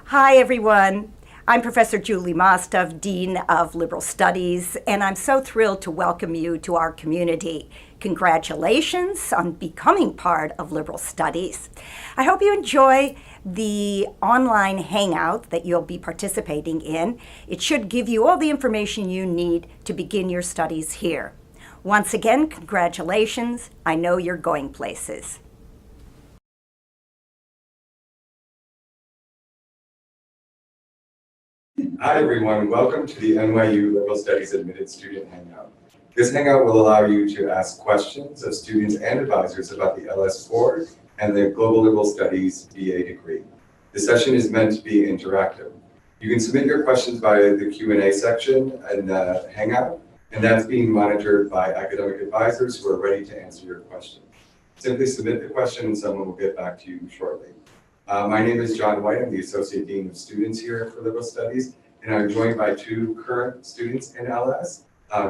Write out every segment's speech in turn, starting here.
Hi, everyone. I'm Professor Julie Mostov, Dean of Liberal Studies, and I'm so thrilled to welcome you to our community. Congratulations on becoming part of Liberal Studies. I hope you enjoy the online hangout that you'll be participating in. It should give you all the information you need to begin your studies here. Once again, congratulations. I know you're going places. Hi everyone, welcome to the NYU Liberal Studies Admitted Student Hangout. This hangout will allow you to ask questions of students and advisors about the LS core and the Global Liberal Studies BA degree. The session is meant to be interactive. You can submit your questions via the Q&A section in the hangout, and that's being monitored by academic advisors who are ready to answer your questions. Simply submit the question and someone will get back to you shortly. My name is John White. I'm the Associate Dean of Students here for Liberal Studies, and I'm joined by two current students in LS,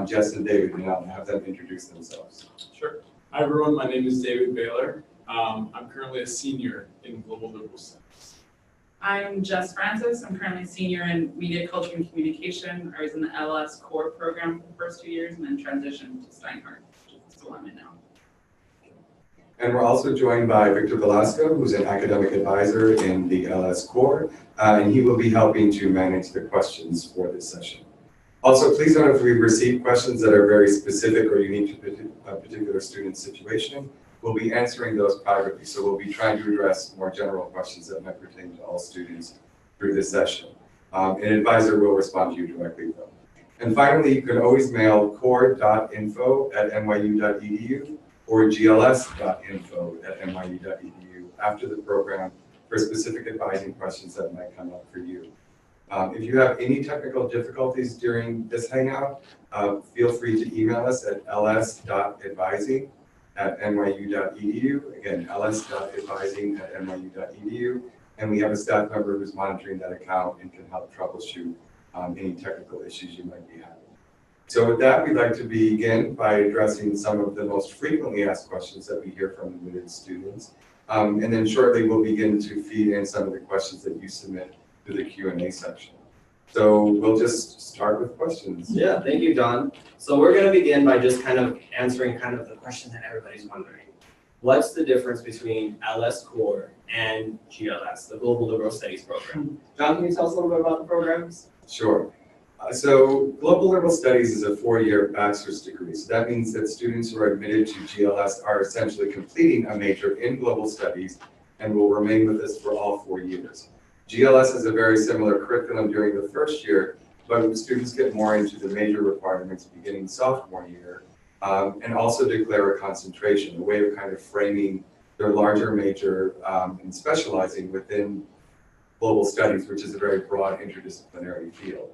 Jess and David, and I'll have them introduce themselves. Sure. Hi everyone, my name is David Baylor. I'm currently a senior in Global Liberal Studies. I'm Jess Francis. I'm currently a senior in Media, Culture, and Communication. I was in the LS core program for the first 2 years and then transitioned to Steinhardt, which is the one I'm in now. And we're also joined by Victor Velasco, who's an academic advisor in the LS core, and he will be helping to manage the questions for this session. Also, please note if we receive questions that are very specific or unique to a particular student's situation, we'll be answering those privately. So we'll be trying to address more general questions that might pertain to all students through this session. An advisor will respond to you directly though. And finally, you can always mail core.info@nyu.edu or gls.info@nyu.edu after the program for specific advising questions that might come up for you. If you have any technical difficulties during this hangout, feel free to email us at ls.advising@nyu.edu. Again, ls.advising@nyu.edu. And we have a staff member who's monitoring that account and can help troubleshoot any technical issues you might be having. So with that, we'd like to begin by addressing some of the most frequently asked questions that we hear from admitted students. And then shortly, we'll begin to feed in some of the questions that you submit to the Q&A section. So we'll just start with questions. Yeah, thank you, John. So we're going to begin by just kind of answering kind of the question that everybody's wondering. What's the difference between LS Core and GLS, the Global Liberal Studies program? John, can you tell us a little bit about the programs? Sure. So Global Liberal Studies is a 4-year bachelor's degree. So that means that students who are admitted to GLS are essentially completing a major in global studies and will remain with us for all 4 years. GLS has a very similar curriculum during the first year, but students get more into the major requirements beginning sophomore year, and also declare a concentration, a way of kind of framing their larger major and specializing within global studies, which is a very broad interdisciplinary field.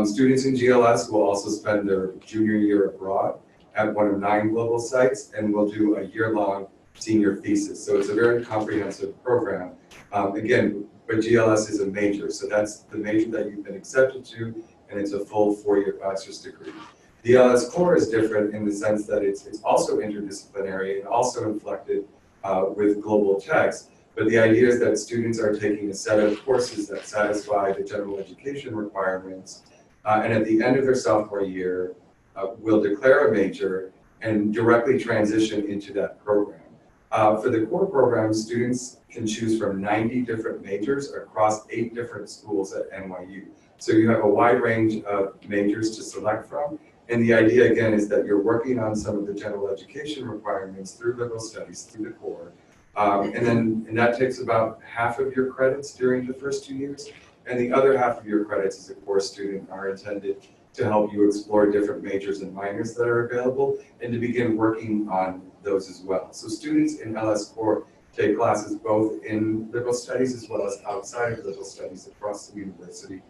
Students in GLS will also spend their junior year abroad at one of 9 global sites and will do a year-long senior thesis. So it's a very comprehensive program. Again, but GLS is a major, so that's the major that you've been accepted to, and it's a full 4-year bachelor's degree. The LS core is different in the sense that it's also interdisciplinary and also inflected with global text. But the idea is that students are taking a set of courses that satisfy the general education requirements, and at the end of their sophomore year, will declare a major and directly transition into that program. For the core program, students can choose from 90 different majors across 8 different schools at NYU. So you have a wide range of majors to select from. And the idea, again, is that you're working on some of the general education requirements through liberal studies, through the core. And that takes about half of your credits during the first 2 years. And the other half of your credits as a core student are intended to help you explore different majors and minors that are available and to begin working on those as well. So students in LS Core take classes both in liberal studies as well as outside of liberal studies across the university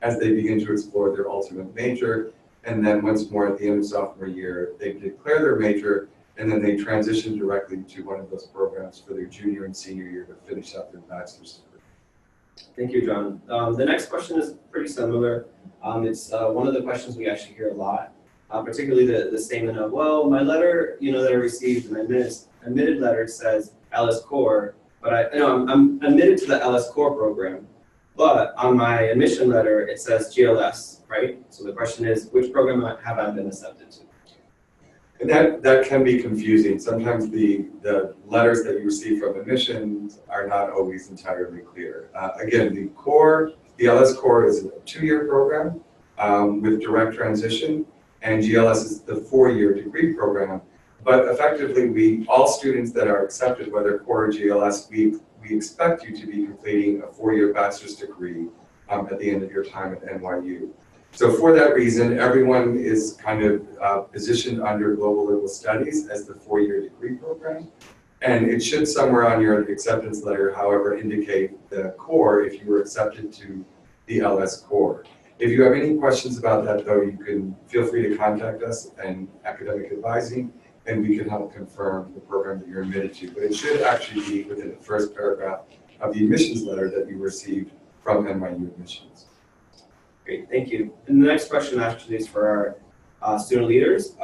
as they begin to explore their ultimate major. And then once more at the end of sophomore year, they declare their major and then they transition directly to one of those programs for their junior and senior year to finish up their bachelor's degree. Thank you, John. The next question is pretty similar. It's one of the questions we actually hear a lot, particularly the statement of, well, my letter, that I received, an admitted letter says LS Core, but I'm admitted to the LS Core program, But on my admission letter, it says GLS, right? So the question is, which program have I been accepted to? And that can be confusing. Sometimes the letters that you receive from admissions are not always entirely clear. Again, the LS core is a 2-year program with direct transition, and GLS is the 4-year degree program. But effectively, all students that are accepted, whether core or GLS, we expect you to be completing a 4-year bachelor's degree at the end of your time at NYU. So for that reason, everyone is kind of positioned under Global Liberal Studies as the 4-year degree program. And it should somewhere on your acceptance letter, however, indicate the core if you were accepted to the LS core. If you have any questions about that, though, you can feel free to contact us and academic advising, and we can help confirm the program that you're admitted to. But it should actually be within the first paragraph of the admissions letter that you received from NYU Admissions. Great, thank you. And the next question actually is for our student leaders.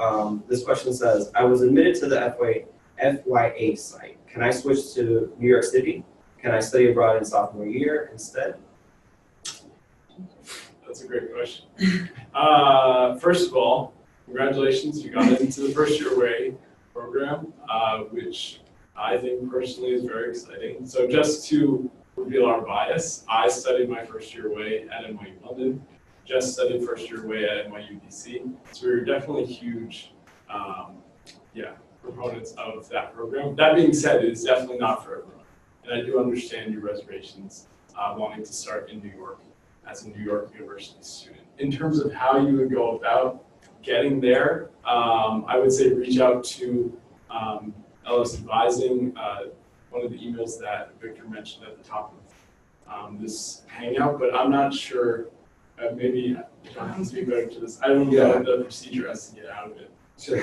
This question says, I was admitted to the FYA site. Can I switch to New York City? Can I study abroad in sophomore year instead? That's a great question. First of all, congratulations, you got into the First Year Way program, which I think personally is very exciting. So just to reveal our bias, I studied my First Year Way at NYU London, just studied First Year Way at NYU DC. So we were definitely huge proponents of that program. That being said, it is definitely not for everyone. And I do understand your reservations wanting to start in New York as a New York University student. In terms of how you would go about getting there, I would say reach out to LS Advising, one of the emails that Victor mentioned at the top of this Hangout, but I'm not sure, maybe John can speak better to this. I don't know the procedure has to get out of it. Sure.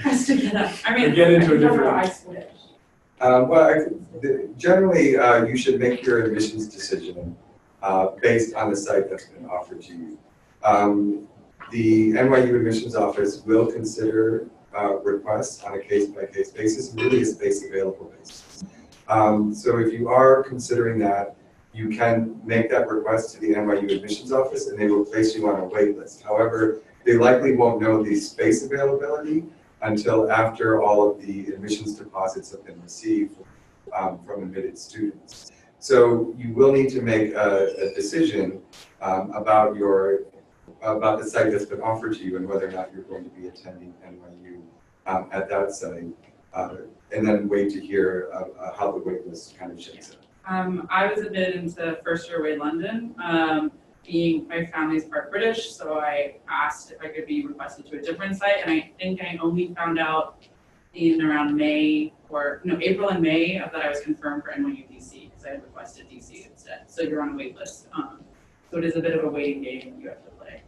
Has to get up. I mean, Or get into a different. I switched. Generally, you should make your admissions decision based on the site that's been offered to you. The NYU admissions office will consider requests on a case-by-case basis, and really a space available basis. So if you are considering that, you can make that request to the NYU admissions office, and they will place you on a wait list. However, they likely won't know the space availability until after all of the admissions deposits have been received from admitted students. So you will need to make a decision about the site that's been offered to you and whether or not you're going to be attending NYU at that site, and then wait to hear how the wait list kind of shakes out. I was admitted into First Year Way London. Being my family's part British, so I asked if I could be requested to a different site, and I think I only found out in around April and May that I was confirmed for NYU DC because I had requested DC instead. So you're on a wait list. So it is a bit of a waiting game you have to play.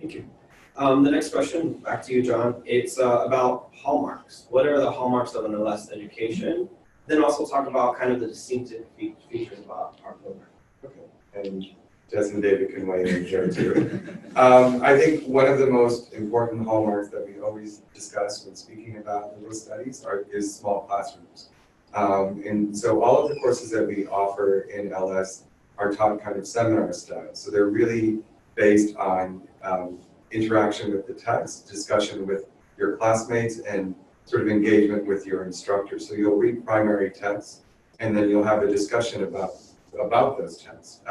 Thank you. The next question, back to you, John. It's about hallmarks. What are the hallmarks of an LS education? Then also talk about kind of the distinctive features about our program. Okay, and Jess and David can weigh in here too. I think one of the most important hallmarks that we always discuss when speaking about liberal studies is small classrooms. And so all of the courses that we offer in LS are taught kind of seminar style. So they're really based on interaction with the text, discussion with your classmates, and sort of engagement with your instructor. So you'll read primary texts, and then you'll have a discussion about those texts.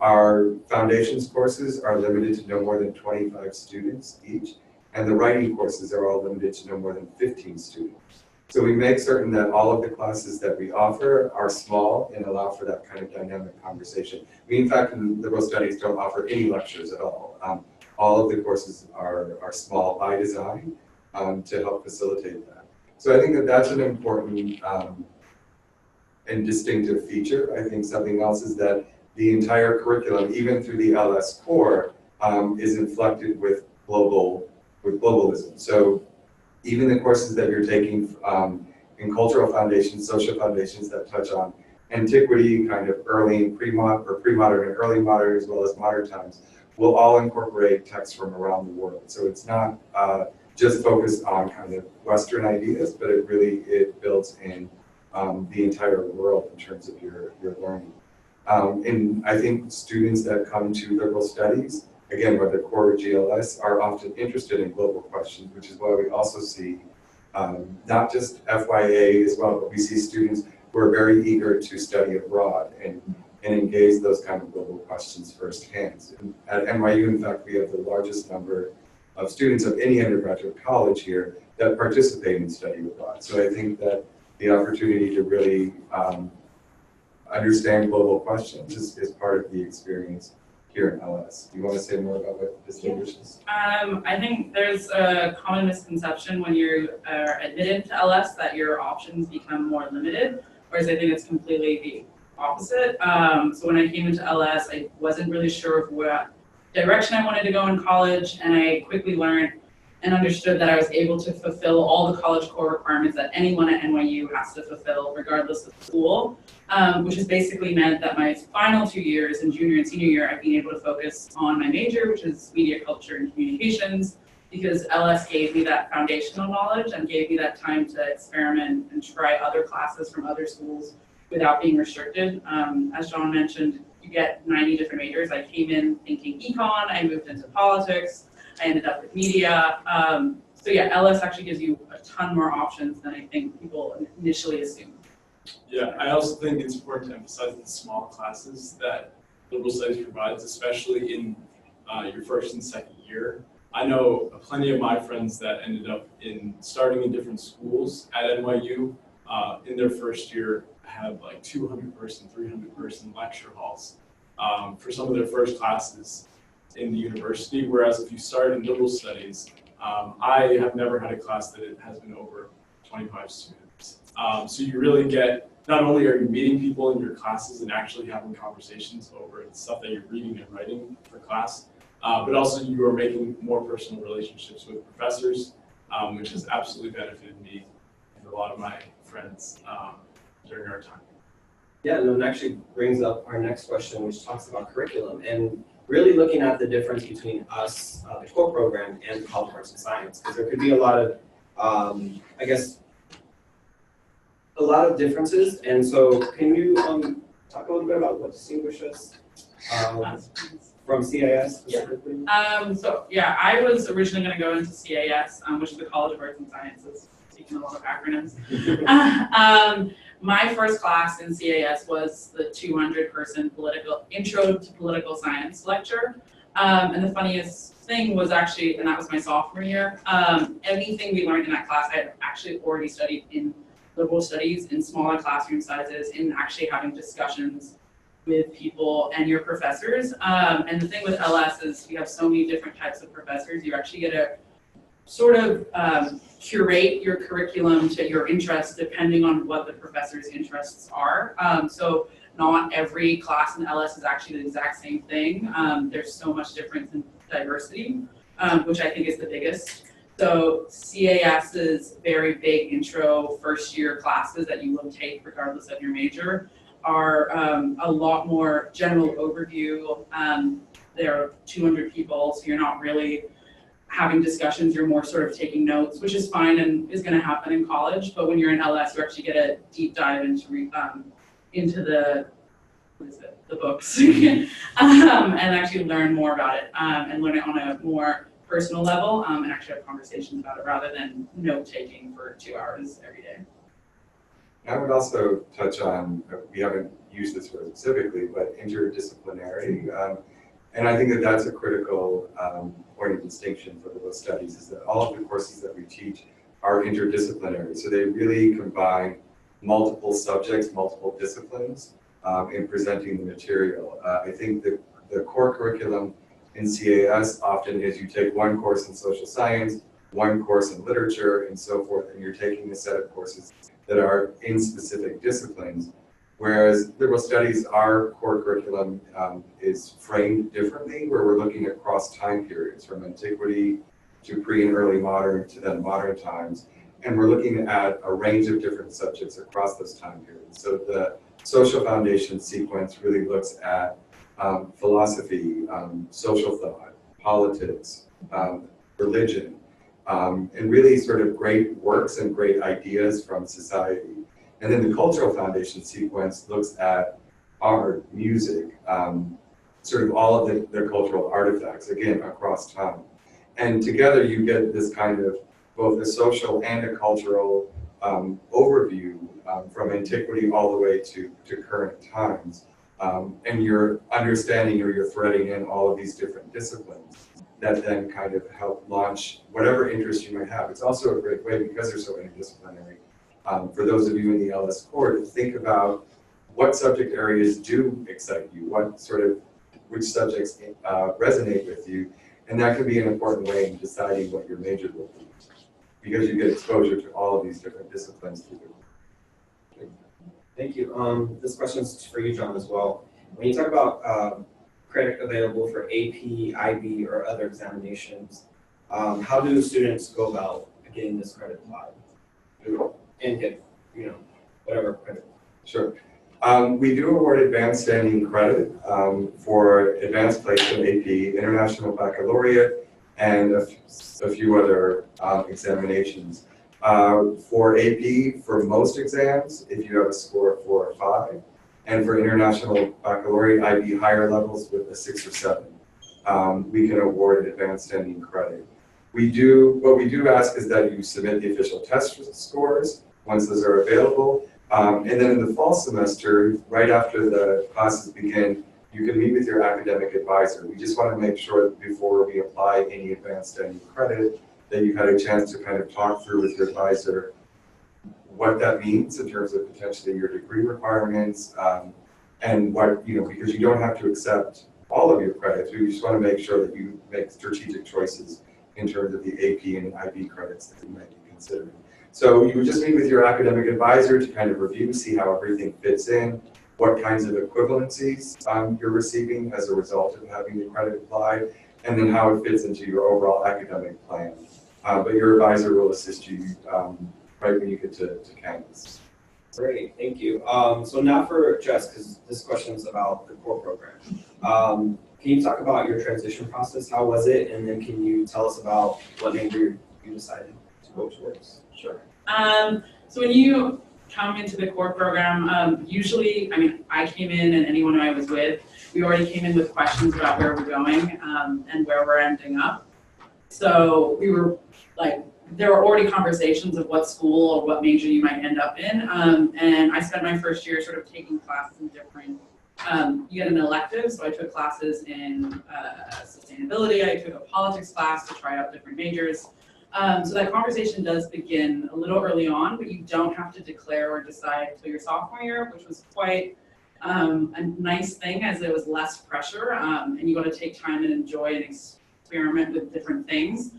Our foundations courses are limited to no more than 25 students each, and the writing courses are all limited to no more than 15 students. So we make certain that all of the classes that we offer are small and allow for that kind of dynamic conversation. We, in fact, in liberal studies don't offer any lectures at all. All of the courses are small by design to help facilitate that. So I think that that's an important and distinctive feature. I think something else is that the entire curriculum, even through the LS core, is inflected with globalism. So even the courses that you're taking in cultural foundations, social foundations that touch on antiquity, kind of early and pre-modern and early modern, as well as modern times, will all incorporate texts from around the world. So it's not just focused on kind of Western ideas, but it builds in the entire world in terms of your learning. And I think students that come to liberal studies, again, whether core or GLS, are often interested in global questions, which is why we also see not just FYA as well, but we see students who are very eager to study abroad and engage those kind of global questions firsthand. And at NYU, in fact, we have the largest number of students of any undergraduate college here that participate in study abroad. So I think that the opportunity to really understand global questions is part of the experience here in LS. Do you want to say more about what distinguishes? I think there's a common misconception when you are admitted to LS that your options become more limited, whereas I think it's completely the opposite. So when I came into LS, I wasn't really sure of what direction I wanted to go in college, and I quickly learned and understood that I was able to fulfill all the college core requirements that anyone at NYU has to fulfill regardless of school, which has basically meant that my final 2 years in junior and senior year, I've been able to focus on my major, which is media culture and communications, because LS gave me that foundational knowledge and gave me that time to experiment and try other classes from other schools without being restricted. As John mentioned, you get 90 different majors. I came in thinking econ, I moved into politics, I ended up with media. So yeah, LS actually gives you a ton more options than I think people initially assume. Yeah, I also think it's important to emphasize the small classes that liberal studies provides, especially in your first and second year. I know plenty of my friends that ended up starting in different schools at NYU in their first year had like 200-person, 300-person lecture halls for some of their first classes in the university, whereas if you start in liberal studies, I have never had a class that it has been over 25 students. So you really get, not only are you meeting people in your classes and actually having conversations over the stuff that you're reading and writing for class, but also you are making more personal relationships with professors, which has absolutely benefited me and a lot of my friends during our time. Yeah, no, it actually brings up our next question, which talks about curriculum and really looking at the difference between us, the core program, and hallmarks and science, because there could be a lot of, I guess, a lot of differences. And so, can you talk a little bit about what distinguishes from CIS specifically? So yeah, I was originally going to go into CAS, which is the College of Arts and Sciences, speaking a lot of acronyms. My first class in CAS was the 200-person Intro to Political Science lecture. And the funniest thing was actually, and that was my sophomore year, anything we learned in that class, I had actually already studied in liberal studies in smaller classroom sizes, in actually having discussions with people and your professors. And the thing with LS is we have so many different types of professors. You actually get to sort of curate your curriculum to your interests depending on what the professor's interests are. So not every class in LS is actually the exact same thing. There's so much difference in diversity, which I think is the biggest. So CAS's very big intro first year classes that you will take regardless of your major are a lot more general overview. There are 200 people, so you're not really having discussions, you're more sort of taking notes, which is fine and is going to happen in college. But when you're in LS, you actually get a deep dive into the books and actually learn more about it and learn it on a more personal level and actually have conversations about it rather than note taking for 2 hours every day. I would also touch on, we haven't used this word specifically, but interdisciplinary. And I think that that's a critical point of distinction for liberal studies, is that all of the courses that we teach are interdisciplinary. So they really combine multiple subjects, multiple disciplines in presenting the material. I think that the core curriculum in CAS often is you take one course in social science, one course in literature, and so forth, and you're taking a set of courses that are in specific disciplines. Whereas liberal studies, our core curriculum is framed differently, where we're looking across time periods, from antiquity to pre and early modern to then modern times. And we're looking at a range of different subjects across those time periods. So the social foundation sequence really looks at philosophy, social thought, politics, religion, and really sort of great works and great ideas from society. And then the cultural foundation sequence looks at art, music, sort of all of their cultural artifacts, again, across time. And together you get this kind of both a social and a cultural overview from antiquity all the way to current times. And you're understanding or you're threading in all of these different disciplines that then kind of help launch whatever interest you might have. It's also a great way, because they're so interdisciplinary, for those of you in the LS core to think about what subject areas do excite you, which subjects resonate with you, and that can be an important way in deciding what your major will be, because you get exposure to all of these different disciplines through the. Thank you. This question's for you, John, as well. When you talk about credit available for AP, IB, or other examinations, how do students go about getting this credit applied and get, whatever credit? Sure. We do award advanced standing credit for advanced placement AP, International Baccalaureate, and a few other examinations. For AP, for most exams, if you have a score of 4 or 5, and for International Baccalaureate IB higher levels with a 6 or 7, we can award advanced standing credit. What we do ask is that you submit the official test scores once those are available. And then in the fall semester, right after the classes begin, you can meet with your academic advisor. We just want to make sure that before we apply any advanced standing credit, that you've had a chance to kind of talk through with your advisor what that means in terms of potentially your degree requirements, and what, because you don't have to accept all of your credits. We just want to make sure that you make strategic choices in terms of the AP and IB credits that you might be considering. So you would just meet with your academic advisor to kind of review, see how everything fits in, what kinds of equivalencies you're receiving as a result of having the credit applied, and then how it fits into your overall academic plan. But your advisor will assist you right when you get to campus. Great, thank you. So now for Jess, because this question is about the core program. Can you talk about your transition process? How was it? And then can you tell us about what major you decided to go towards? Sure. So when you come into the core program, usually, I came in and anyone I was with, we already came in with questions about where we're going and where we're ending up. So we were there were already conversations of what school or what major you might end up in. And I spent my first year sort of taking classes in different, you get an elective, so I took classes in sustainability, I took a politics class to try out different majors. So that conversation does begin a little early on, but you don't have to declare or decide until your sophomore year, which was quite a nice thing, as there was less pressure, and you got to take time and enjoy and experiment with different things,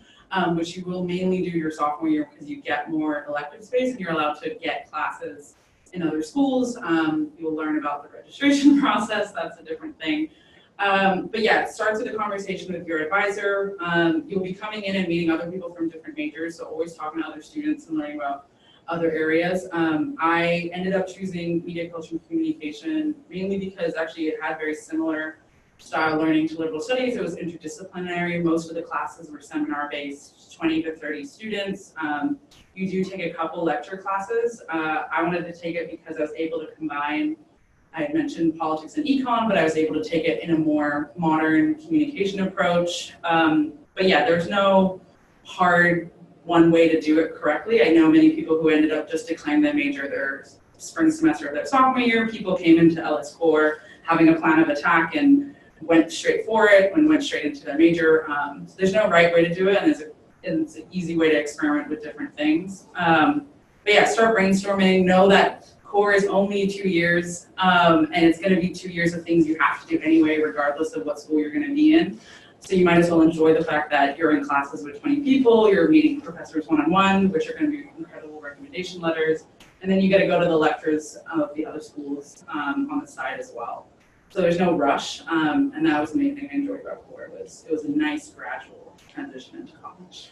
which you will mainly do your sophomore year because you get more elective space and you're allowed to get classes in other schools. You'll learn about the registration process, that's a different thing. But yeah, it starts with a conversation with your advisor. You'll be coming in and meeting other people from different majors, so always talking to other students and learning about other areas. I ended up choosing media culture and communication mainly because actually it had very similar style learning to liberal studies. It was interdisciplinary. Most of the classes were seminar-based, 20 to 30 students. You do take a couple lecture classes. I wanted to take it because I was able to combine, I had mentioned politics and econ, but I was able to take it in a more modern communication approach. But yeah, there's no hard one way to do it correctly. I know many people who ended up just declaring their major their spring semester of their sophomore year. People came into LS Core having a plan of attack and went straight for it and went straight into their major. So there's no right way to do it, and it's an easy way to experiment with different things. But yeah, start brainstorming. Know that core is only 2 years, and it's going to be 2 years of things you have to do anyway, regardless of what school you're going to be in. So you might as well enjoy the fact that you're in classes with 20 people, you're meeting professors one-on-one, which are going to be incredible recommendation letters, and then you get to go to the lectures of the other schools on the side as well. So there's no rush, and that was the main thing I enjoyed about core. It was a nice gradual transition into college.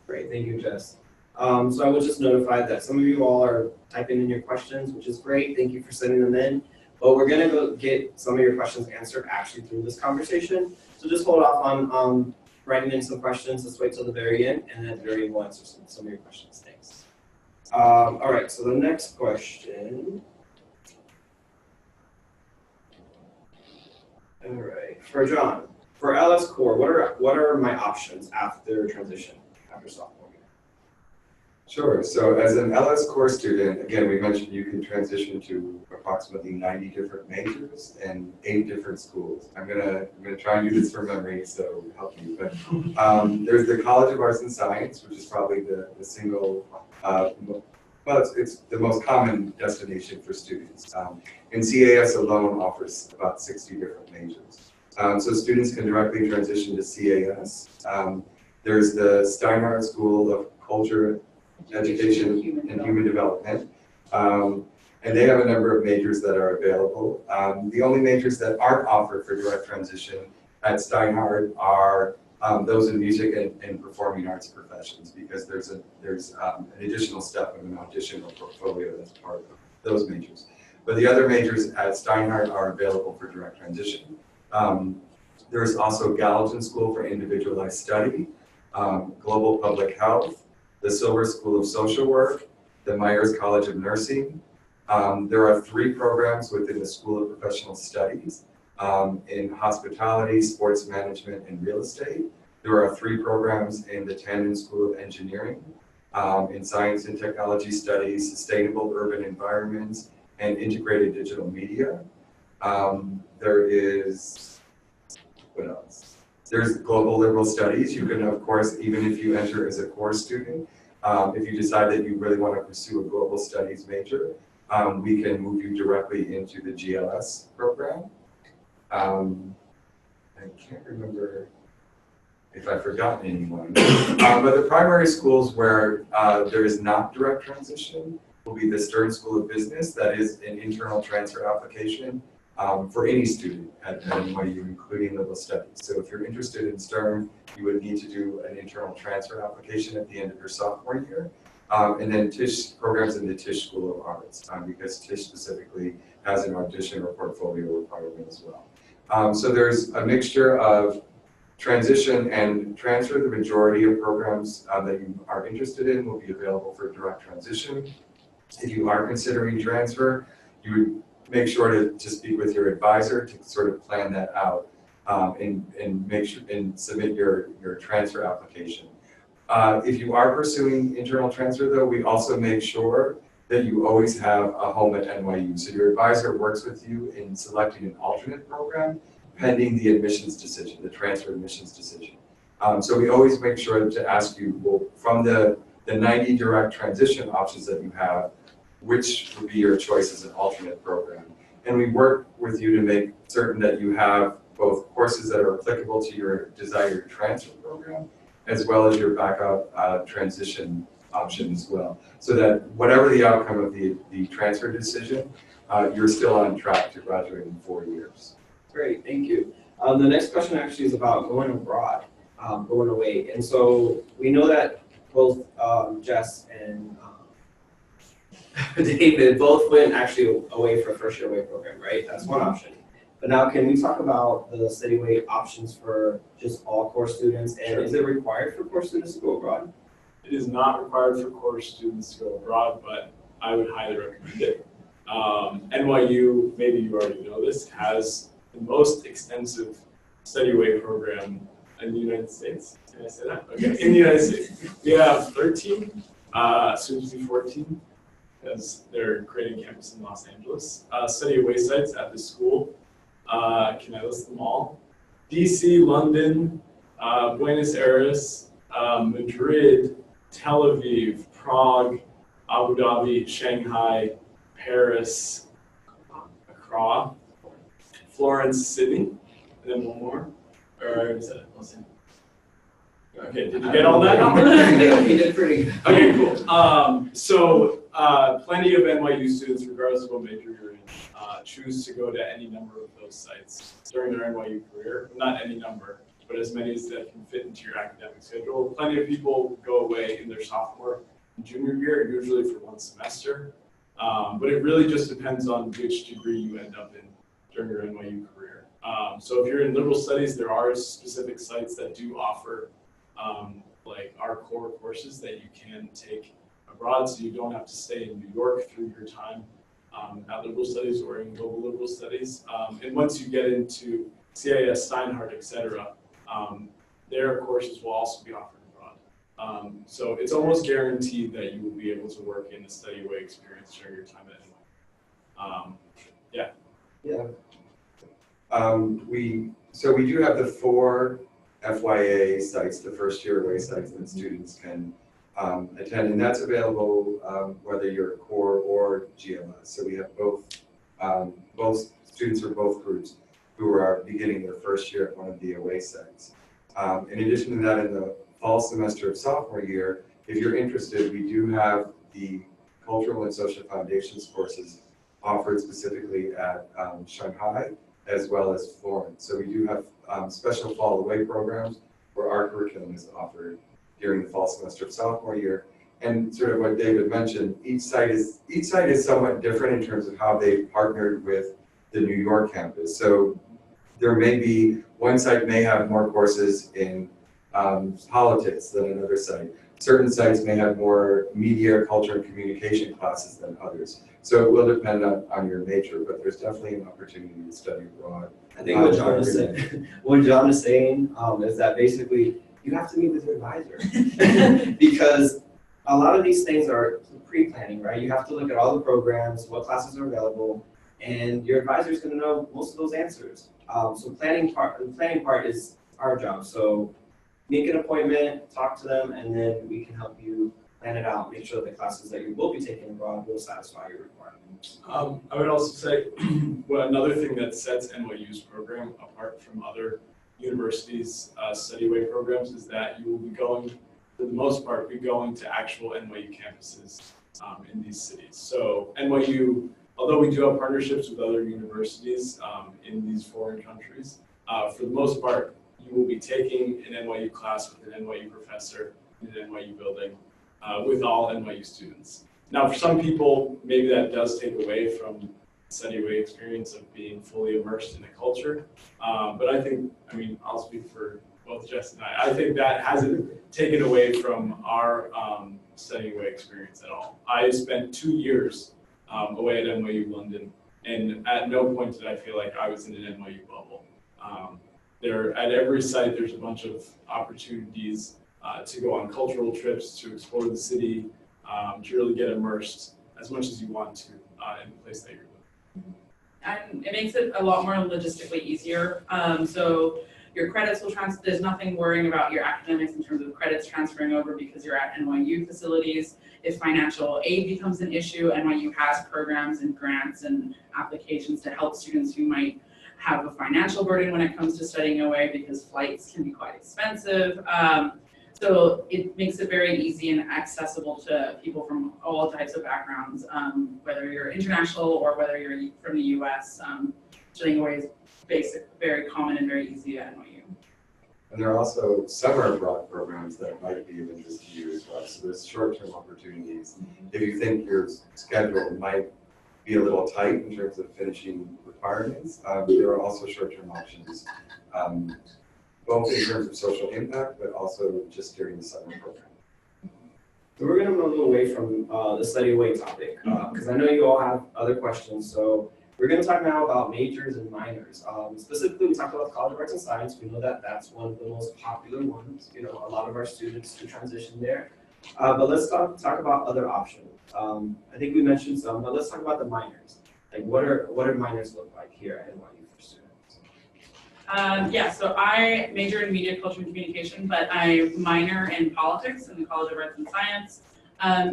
Great, thank you, Jess. So I was just notified that some of you all are typing in your questions, which is great. Thank you for sending them in. But we're going to go get some of your questions answered actually through this conversation. So just hold off on writing in some questions. Let's wait till the very end, and then at the very end we'll answer some of your questions. Thanks. All right, so the next question. All right. For John, for LS Core, what are my options after transition, after sophomore year? Sure. So as an LS core student, again, we mentioned you can transition to approximately 90 different majors and 8 different schools. I'm gonna try and do this from memory, so help you. But there's the College of Arts and Science, which is probably the single, well, it's the most common destination for students. And CAS alone offers about 60 different majors. So students can directly transition to CAS. There's the Steinhardt School of Culture, Education and Human Development. And they have a number of majors that are available. The only majors that aren't offered for direct transition at Steinhardt are those in music and performing arts professions, because there's an additional step of an audition or portfolio that's part of those majors. But the other majors at Steinhardt are available for direct transition. There's also Gallatin School for Individualized Study, Global Public Health, the Silver School of Social Work, the Myers College of Nursing. There are 3 programs within the School of Professional Studies in hospitality, sports management, and real estate. There are 3 programs in the Tandon School of Engineering, in Science and Technology Studies, Sustainable Urban Environments, and Integrated Digital Media. There is, what else? There's Global Liberal Studies. You can, of course, even if you enter as a core student, if you decide that you really want to pursue a global studies major, we can move you directly into the GLS program. I can't remember if I've forgotten anyone. But the primary schools where there is not direct transition will be the Stern School of Business. That is an internal transfer application for any student at NYU, including liberal studies. So if you're interested in Stern, you would need to do an internal transfer application at the end of your sophomore year. And then Tisch programs in the Tisch School of Arts, because Tisch specifically has an audition or portfolio requirement as well. So there's a mixture of transition and transfer. The majority of programs that you are interested in will be available for direct transition. If you are considering transfer, you would make sure to speak with your advisor to sort of plan that out and make sure and submit your transfer application. If you are pursuing internal transfer, though, we also make sure that you always have a home at NYU. So your advisor works with you in selecting an alternate program pending the admissions decision, the transfer admissions decision. So we always make sure to ask you, well, from the 90 direct transition options that you have, which would be your choice as an alternate program. And we work with you to make certain that you have both courses that are applicable to your desired transfer program, as well as your backup transition option as well. So that whatever the outcome of the transfer decision, you're still on track to graduate in 4 years. Great, thank you. The next question actually is about going abroad, going away. And so we know that both Jess and David both went actually away for a first year away program, right? That's one option. But now can we talk about the study away options for just all core students? And Sure. Is it required for core students to go abroad? It is not required for core students to go abroad, but I would highly recommend it. NYU, maybe you already know this, has the most extensive study away program in the United States. Can I say that? Okay, in the United States. We have 13, soon to be 14, because they're creating campus in Los Angeles. Study away sites at the school. Can I list them all? DC, London, Buenos Aires, Madrid, Tel Aviv, Prague, Abu Dhabi, Shanghai, Paris, Accra, Florence, Sydney, and then one more. Or is that Los Angeles? Okay, did you get all that? He did pretty good. Okay, cool. So plenty of NYU students, regardless of what major you're in, choose to go to any number of those sites during their NYU career. Not any number, but as many as that can fit into your academic schedule. Plenty of people go away in their sophomore and junior year, usually for 1 semester. But it really just depends on which degree you end up in during your NYU career. So if you're in liberal studies, there are specific sites that do offer like our core courses that you can take abroad, so you don't have to stay in New York through your time at liberal studies or in global liberal studies. And once you get into CIS, Steinhardt, et cetera, their courses will also be offered abroad. So it's almost guaranteed that you will be able to work in a study away experience during your time at NYU. Yeah. We do have the 4 FYA sites, the first year away sites that students can attend, and that's available whether you're core or GLS. So we have both students from both groups who are beginning their first year at one of the away sites. In addition to that, in the fall semester of sophomore year, if you're interested, we do have the Cultural and Social Foundations courses offered specifically at Shanghai as well as Florence. So we do have special fall away programs where our curriculum is offered during the fall semester of sophomore year. And sort of what David mentioned, each site is somewhat different in terms of how they've partnered with the New York campus. So there may be, one site may have more courses in politics than another site. Certain sites may have more media, culture, and communication classes than others. So it will depend on your major, but there's definitely an opportunity to study abroad. I think what John is saying, is that basically you have to meet with your advisor because a lot of these things are pre-planning, right? You have to look at all the programs, what classes are available, and your advisor is going to know most of those answers. So the planning part is our job. So make an appointment, talk to them, and then we can help you plan it out. Make sure the classes that you will be taking abroad will satisfy your requirements. I would also say, well, another thing that sets NYU's program apart from other universities' study away programs is that you will be going, for the most part, to actual NYU campuses in these cities. So NYU, although we do have partnerships with other universities in these foreign countries, for the most part, you will be taking an NYU class with an NYU professor in an NYU building with all NYU students. Now, for some people, maybe that does take away from the study away experience of being fully immersed in a culture. But I'll speak for both Jess and I think that hasn't taken away from our study away experience at all. I spent 2 years away at NYU London, and at no point did I feel like I was in an NYU bubble. At every site, there's a bunch of opportunities to go on cultural trips, to explore the city, to really get immersed as much as you want to in the place that you're living. And it makes it a lot more logistically easier. So your credits will there's nothing worrying about your academics in terms of credits transferring over because you're at NYU facilities. If financial aid becomes an issue, NYU has programs and grants and applications to help students who might have a financial burden when it comes to studying away because flights can be quite expensive. So it makes it very easy and accessible to people from all types of backgrounds, whether you're international or whether you're from the US. Studying away is very common and very easy at NYU. And there are also summer abroad programs that might be of interest to you as well. So there's short-term opportunities. If you think your schedule might be a little tight in terms of finishing requirements, there are also short-term options, both in terms of social impact, but also just during the summer program. So we're going to move away from the study away topic because I know you all have other questions. So we're going to talk now about majors and minors. Specifically, we talked about College of Arts and Science. We know that that's one of the most popular ones. You know, a lot of our students do transition there. But let's talk about other options. I think we mentioned some, but let's talk about the minors. Like, what do minors look like here at NYU for students? So I major in media, culture, and communication, but I minor in politics in the College of Arts and Science.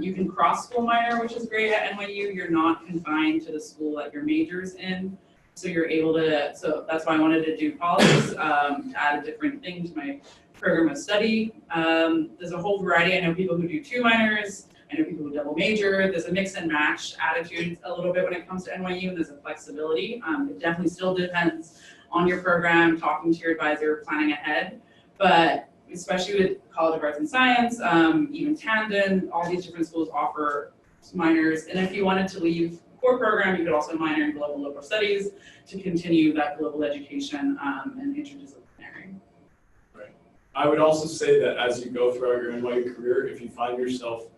You can cross-school minor, which is great at NYU. You're not confined to the school that your major's in. So you're able to, so that's why I wanted to do politics, to add a different thing to my program of study. There's a whole variety. I know people who do 2 minors. I know people who double major. There's a mix and match attitude a little bit when it comes to NYU, and there's a flexibility. It definitely still depends on your program, talking to your advisor, planning ahead. But especially with College of Arts and Science, even Camden, all these different schools offer minors. And if you wanted to leave core program, you could also minor in global liberal studies to continue that global education and interdisciplinary. Right. I would also say that as you go throughout your NYU career, if you find yourself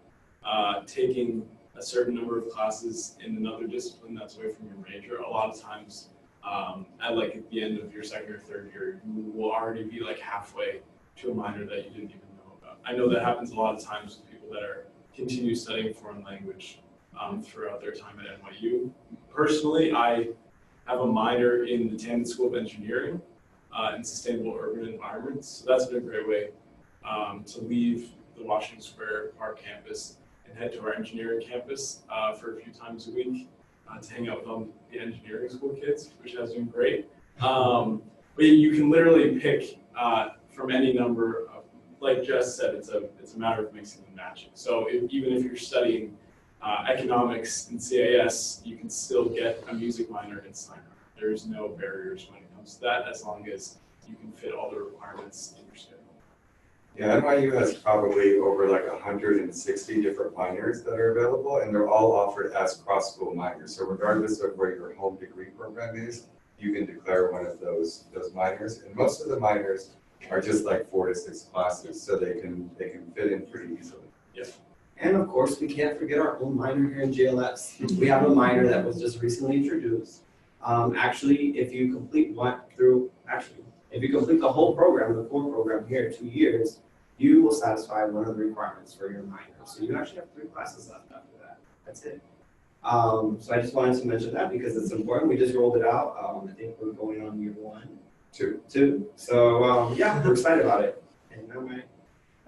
taking a certain number of classes in another discipline that's away from your major, a lot of times at the end of your second or third year, you will already be like halfway to a minor that you didn't even know about. I know that happens a lot of times with people that are continue studying foreign language throughout their time at NYU. Personally, I have a minor in the Tandon School of Engineering and Sustainable Urban Environments. So that's been a great way to leave the Washington Square Park campus and head to our engineering campus for a few times a week to hang out with the engineering school kids, which has been great. But you can literally pick from any number of, like Jess said, it's a matter of mixing and matching. So even if you're studying economics and CAS, you can still get a music minor in Steiner. There's no barriers when it comes to that, as long as you can fit all the requirements in your schedule. Yeah, NYU has probably over like 160 different minors that are available, and they're all offered as cross-school minors. So regardless of where your home degree program is, you can declare one of those minors. And most of the minors are just like 4 to 6 classes, so they can fit in pretty easily. Yep. And of course, we can't forget our own minor here in GLS. We have a minor that was just recently introduced. Actually, if you complete if you complete the whole program, the core program here, 2 years, you will satisfy one of the requirements for your minor. So you actually have 3 classes left after that. That's it. So I just wanted to mention that because it's important. We just rolled it out. I think we're going on year 1, 2. So yeah, we're excited about it. And now my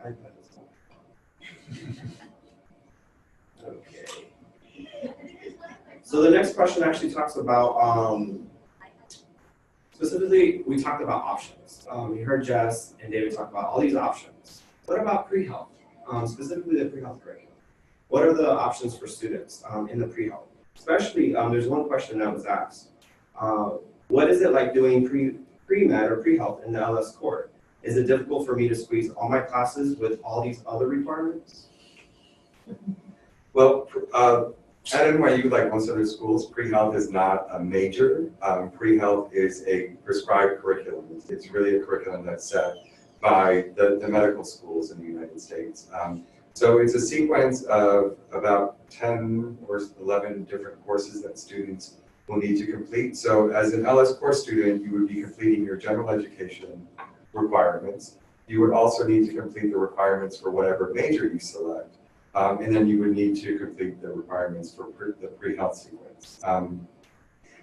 iPad is on. Okay. So the next question actually talks about, specifically, we talked about options. You heard Jess and David talk about all these options. What about PreHealth, specifically the PreHealth curriculum? What are the options for students in the PreHealth? Especially, there's one question that was asked. What is it like doing pre-med or PreHealth in the LS core? Is it difficult for me to squeeze all my classes with all these other requirements? Well, at NYU, like most other schools, PreHealth is not a major. PreHealth is a prescribed curriculum. It's really a curriculum that's set by the medical schools in the United States. So it's a sequence of about 10 or 11 different courses that students will need to complete. So as an LS core student, you would be completing your general education requirements. You would also need to complete the requirements for whatever major you select. And then you would need to complete the requirements for the PreHealth sequence.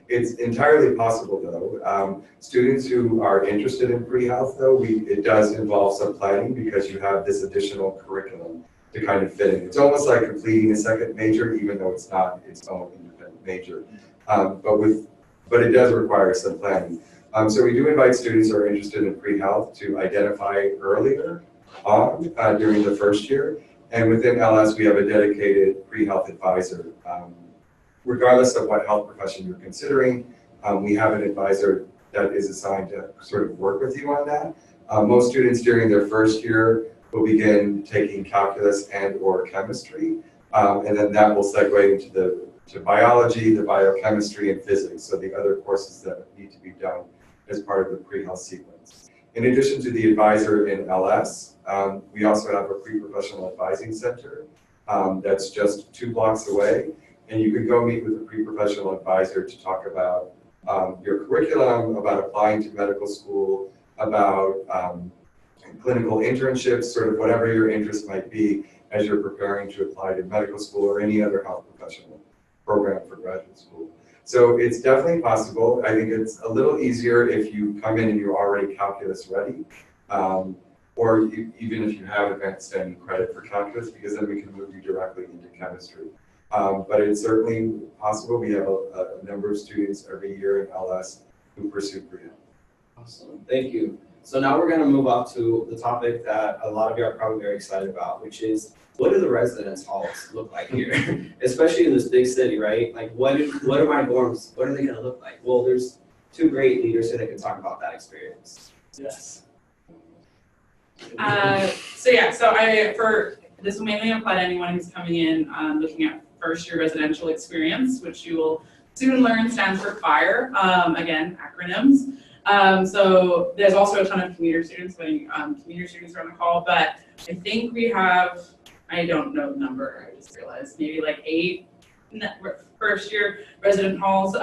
It's entirely possible, though. Students who are interested in PreHealth, though, it does involve some planning because you have this additional curriculum to kind of fit in. It's almost like completing a second major, even though it's not its own independent major. But it does require some planning. So we do invite students who are interested in PreHealth to identify earlier on during the first year. And within LS, we have a dedicated PreHealth advisor. Regardless of what health profession you're considering, we have an advisor that is assigned to sort of work with you on that. Most students during their first year will begin taking calculus and or chemistry, and then that will segue into to biology, the biochemistry, and physics, so the other courses that need to be done as part of the PreHealth sequence. In addition to the advisor in LS, we also have a pre-professional advising center that's just 2 blocks away. And you can go meet with a pre-professional advisor to talk about your curriculum, about applying to medical school, about clinical internships, sort of whatever your interest might be as you're preparing to apply to medical school or any other health professional program for graduate school. So it's definitely possible. I think it's a little easier if you come in and you're already calculus ready, or even if you have advanced standing credit for calculus, because then we can move you directly into chemistry. But it's certainly possible. We have a number of students every year in LS who pursue PreHealth. Awesome, thank you. So now we're going to move on to the topic that a lot of you are probably very excited about, which is what do the residence halls look like here, especially in this big city, right? Like what are my dorms? What are they going to look like? Well, there's 2 great leaders here that can talk about that experience. Yes. So this will mainly apply to anyone who's coming in looking at first year residential experience, which you will soon learn stands for FIRE, again, acronyms. So there's also a ton of commuter students, commuter students are on the call, but I think we have, I don't know the number, I just realized, maybe like 8 first year resident halls.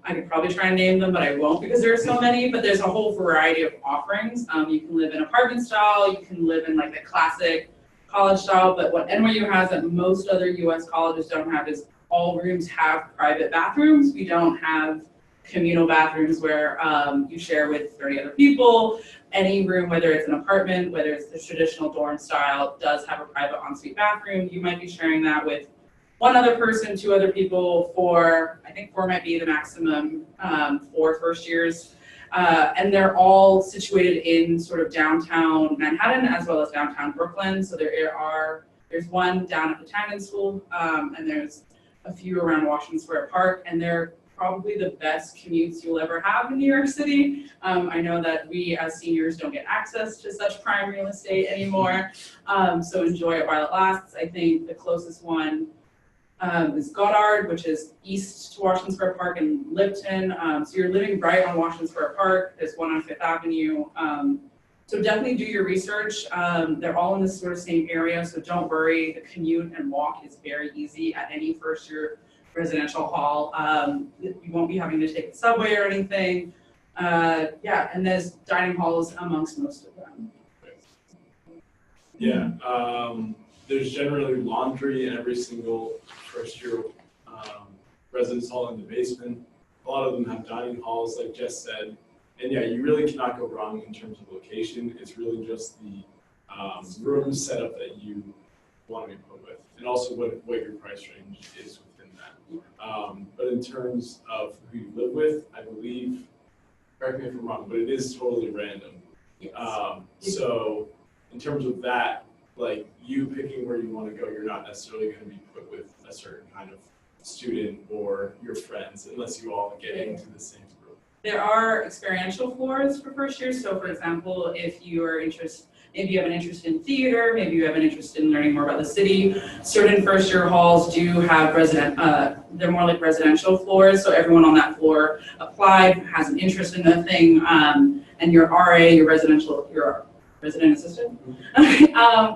I could probably try and name them, but I won't because there are so many, but there's a whole variety of offerings. You can live in apartment style, you can live in like the classic college style, but what NYU has that most other US colleges don't have is all rooms have private bathrooms. We don't have communal bathrooms where you share with 30 other people. Any room, whether it's an apartment, whether it's the traditional dorm style, does have a private ensuite bathroom. You might be sharing that with one other person, two other people, I think four might be the maximum for first years. And they're all situated in sort of downtown Manhattan as well as downtown Brooklyn. So there's one down at the Tannen School, and there's a few around Washington Square Park, and they're probably the best commutes you'll ever have in New York City. I know that we as seniors don't get access to such prime real estate anymore, so enjoy it while it lasts. I think the closest one is Goddard, which is east to Washington Square Park and Lipton. So you're living right on Washington Square Park. There's one on Fifth Avenue. So definitely do your research. They're all in this sort of same area, so don't worry. The commute and walk is very easy at any first year residential hall. You won't be having to take the subway or anything. Yeah, and there's dining halls amongst most of them. Yeah, there's generally laundry in every single first year residence hall in the basement. A lot of them have dining halls, like Jess said. And yeah, you really cannot go wrong in terms of location. It's really just the room setup that you want to be put with, and also what your price range is within that. But in terms of who you live with, I believe, correct me if I'm wrong, but it is totally random. Yes. So in terms of that, like you picking where you want to go, you're not necessarily going to be put with a certain kind of student or your friends unless you all get into the same group. There are experiential floors for first years. So for example, if you are maybe you have an interest in theater, maybe you have an interest in learning more about the city, certain first year halls do have they're more like residential floors. So everyone on that floor applied, has an interest in the thing, and your RA, your resident assistant,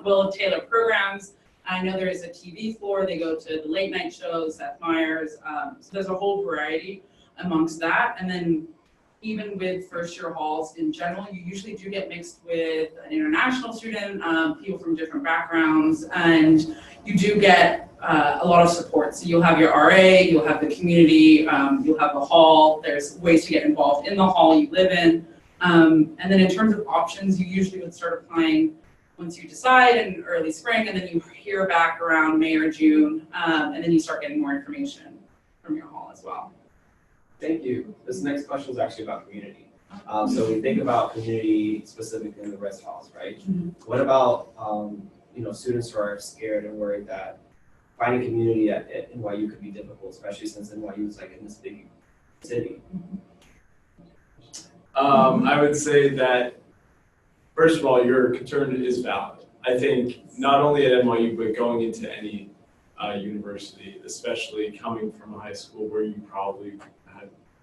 will tailor programs. I know there is a TV floor. They go to the late night shows, Seth Meyers. So there's a whole variety amongst that. And then even with first year halls in general, you usually do get mixed with an international student, people from different backgrounds, and you do get a lot of support. So you'll have your RA, you'll have the community, you'll have the hall. There's ways to get involved in the hall you live in. And then in terms of options, you usually would start applying once you decide in early spring, and then you hear back around May or June, and then you start getting more information from your hall as well. Thank you. This next question is actually about community. So we think about community specifically in the res halls, right? Mm-hmm. What about students who are scared and worried that finding community at NYU could be difficult, especially since NYU is like in this big city? I would say that, first of all, your concern is valid. I think not only at NYU, but going into any university, especially coming from a high school where you probably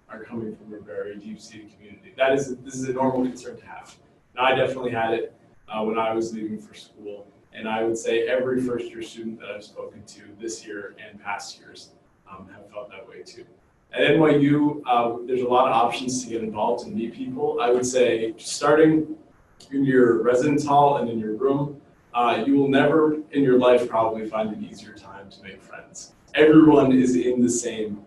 are coming from a very deep-seated community. This is a normal concern to have. And I definitely had it when I was leaving for school. And I would say every first-year student that I've spoken to this year and past years have felt that way too. At NYU, there's a lot of options to get involved and meet people. I would say starting in your residence hall and in your room, you will never in your life probably find an easier time to make friends. Everyone is in the same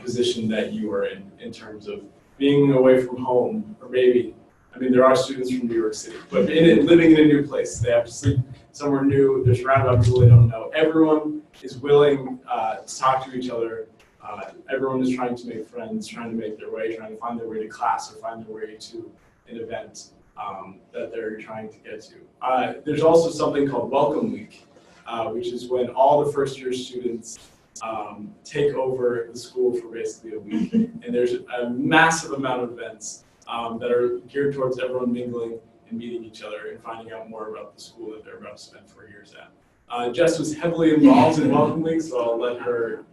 position that you are in terms of being away from home, or maybe, there are students from New York City, but living in a new place. They have to sleep somewhere new, they're surrounded by people they don't know. Everyone is willing to talk to each other. Everyone is trying to make friends, trying to make their way, trying to find their way to class or find their way to an event that they're trying to get to. There's also something called Welcome Week, which is when all the first year students take over the school for basically a week. And there's a massive amount of events that are geared towards everyone mingling and meeting each other and finding out more about the school that they're about to spend 4 years at. Jess was heavily involved in Welcome Week, so I'll let her,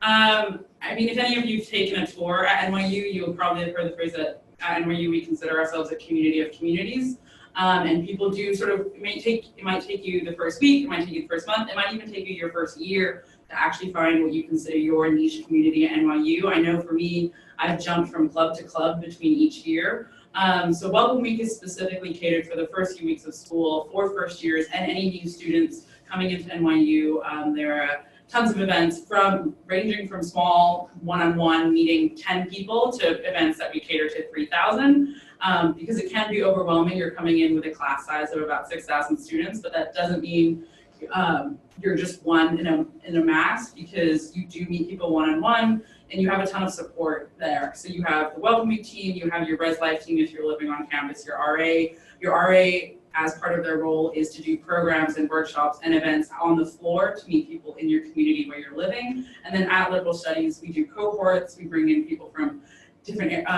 If any of you've taken a tour at NYU, you'll probably have heard the phrase that at NYU we consider ourselves a community of communities. And people do sort of, it might take you the first week, it might take you the first month, it might even take you your first year to actually find what you consider your niche community at NYU. I know for me, I've jumped from club to club between each year. So Welcome Week is specifically catered for the first few weeks of school for first years and any new students coming into NYU. There are tons of events ranging from small one-on-one meeting 10 people to events that we cater to 3,000. Because it can be overwhelming. You're coming in with a class size of about 6,000 students, but that doesn't mean you're just one in a mass, because you do meet people one-on-one and you have a ton of support there. So you have the Welcome Week team, you have your Res Life team if you're living on campus, your RA as part of their role is to do programs and workshops and events on the floor to meet people in your community where you're living. And then at Liberal Studies, we do cohorts, we bring in people from different,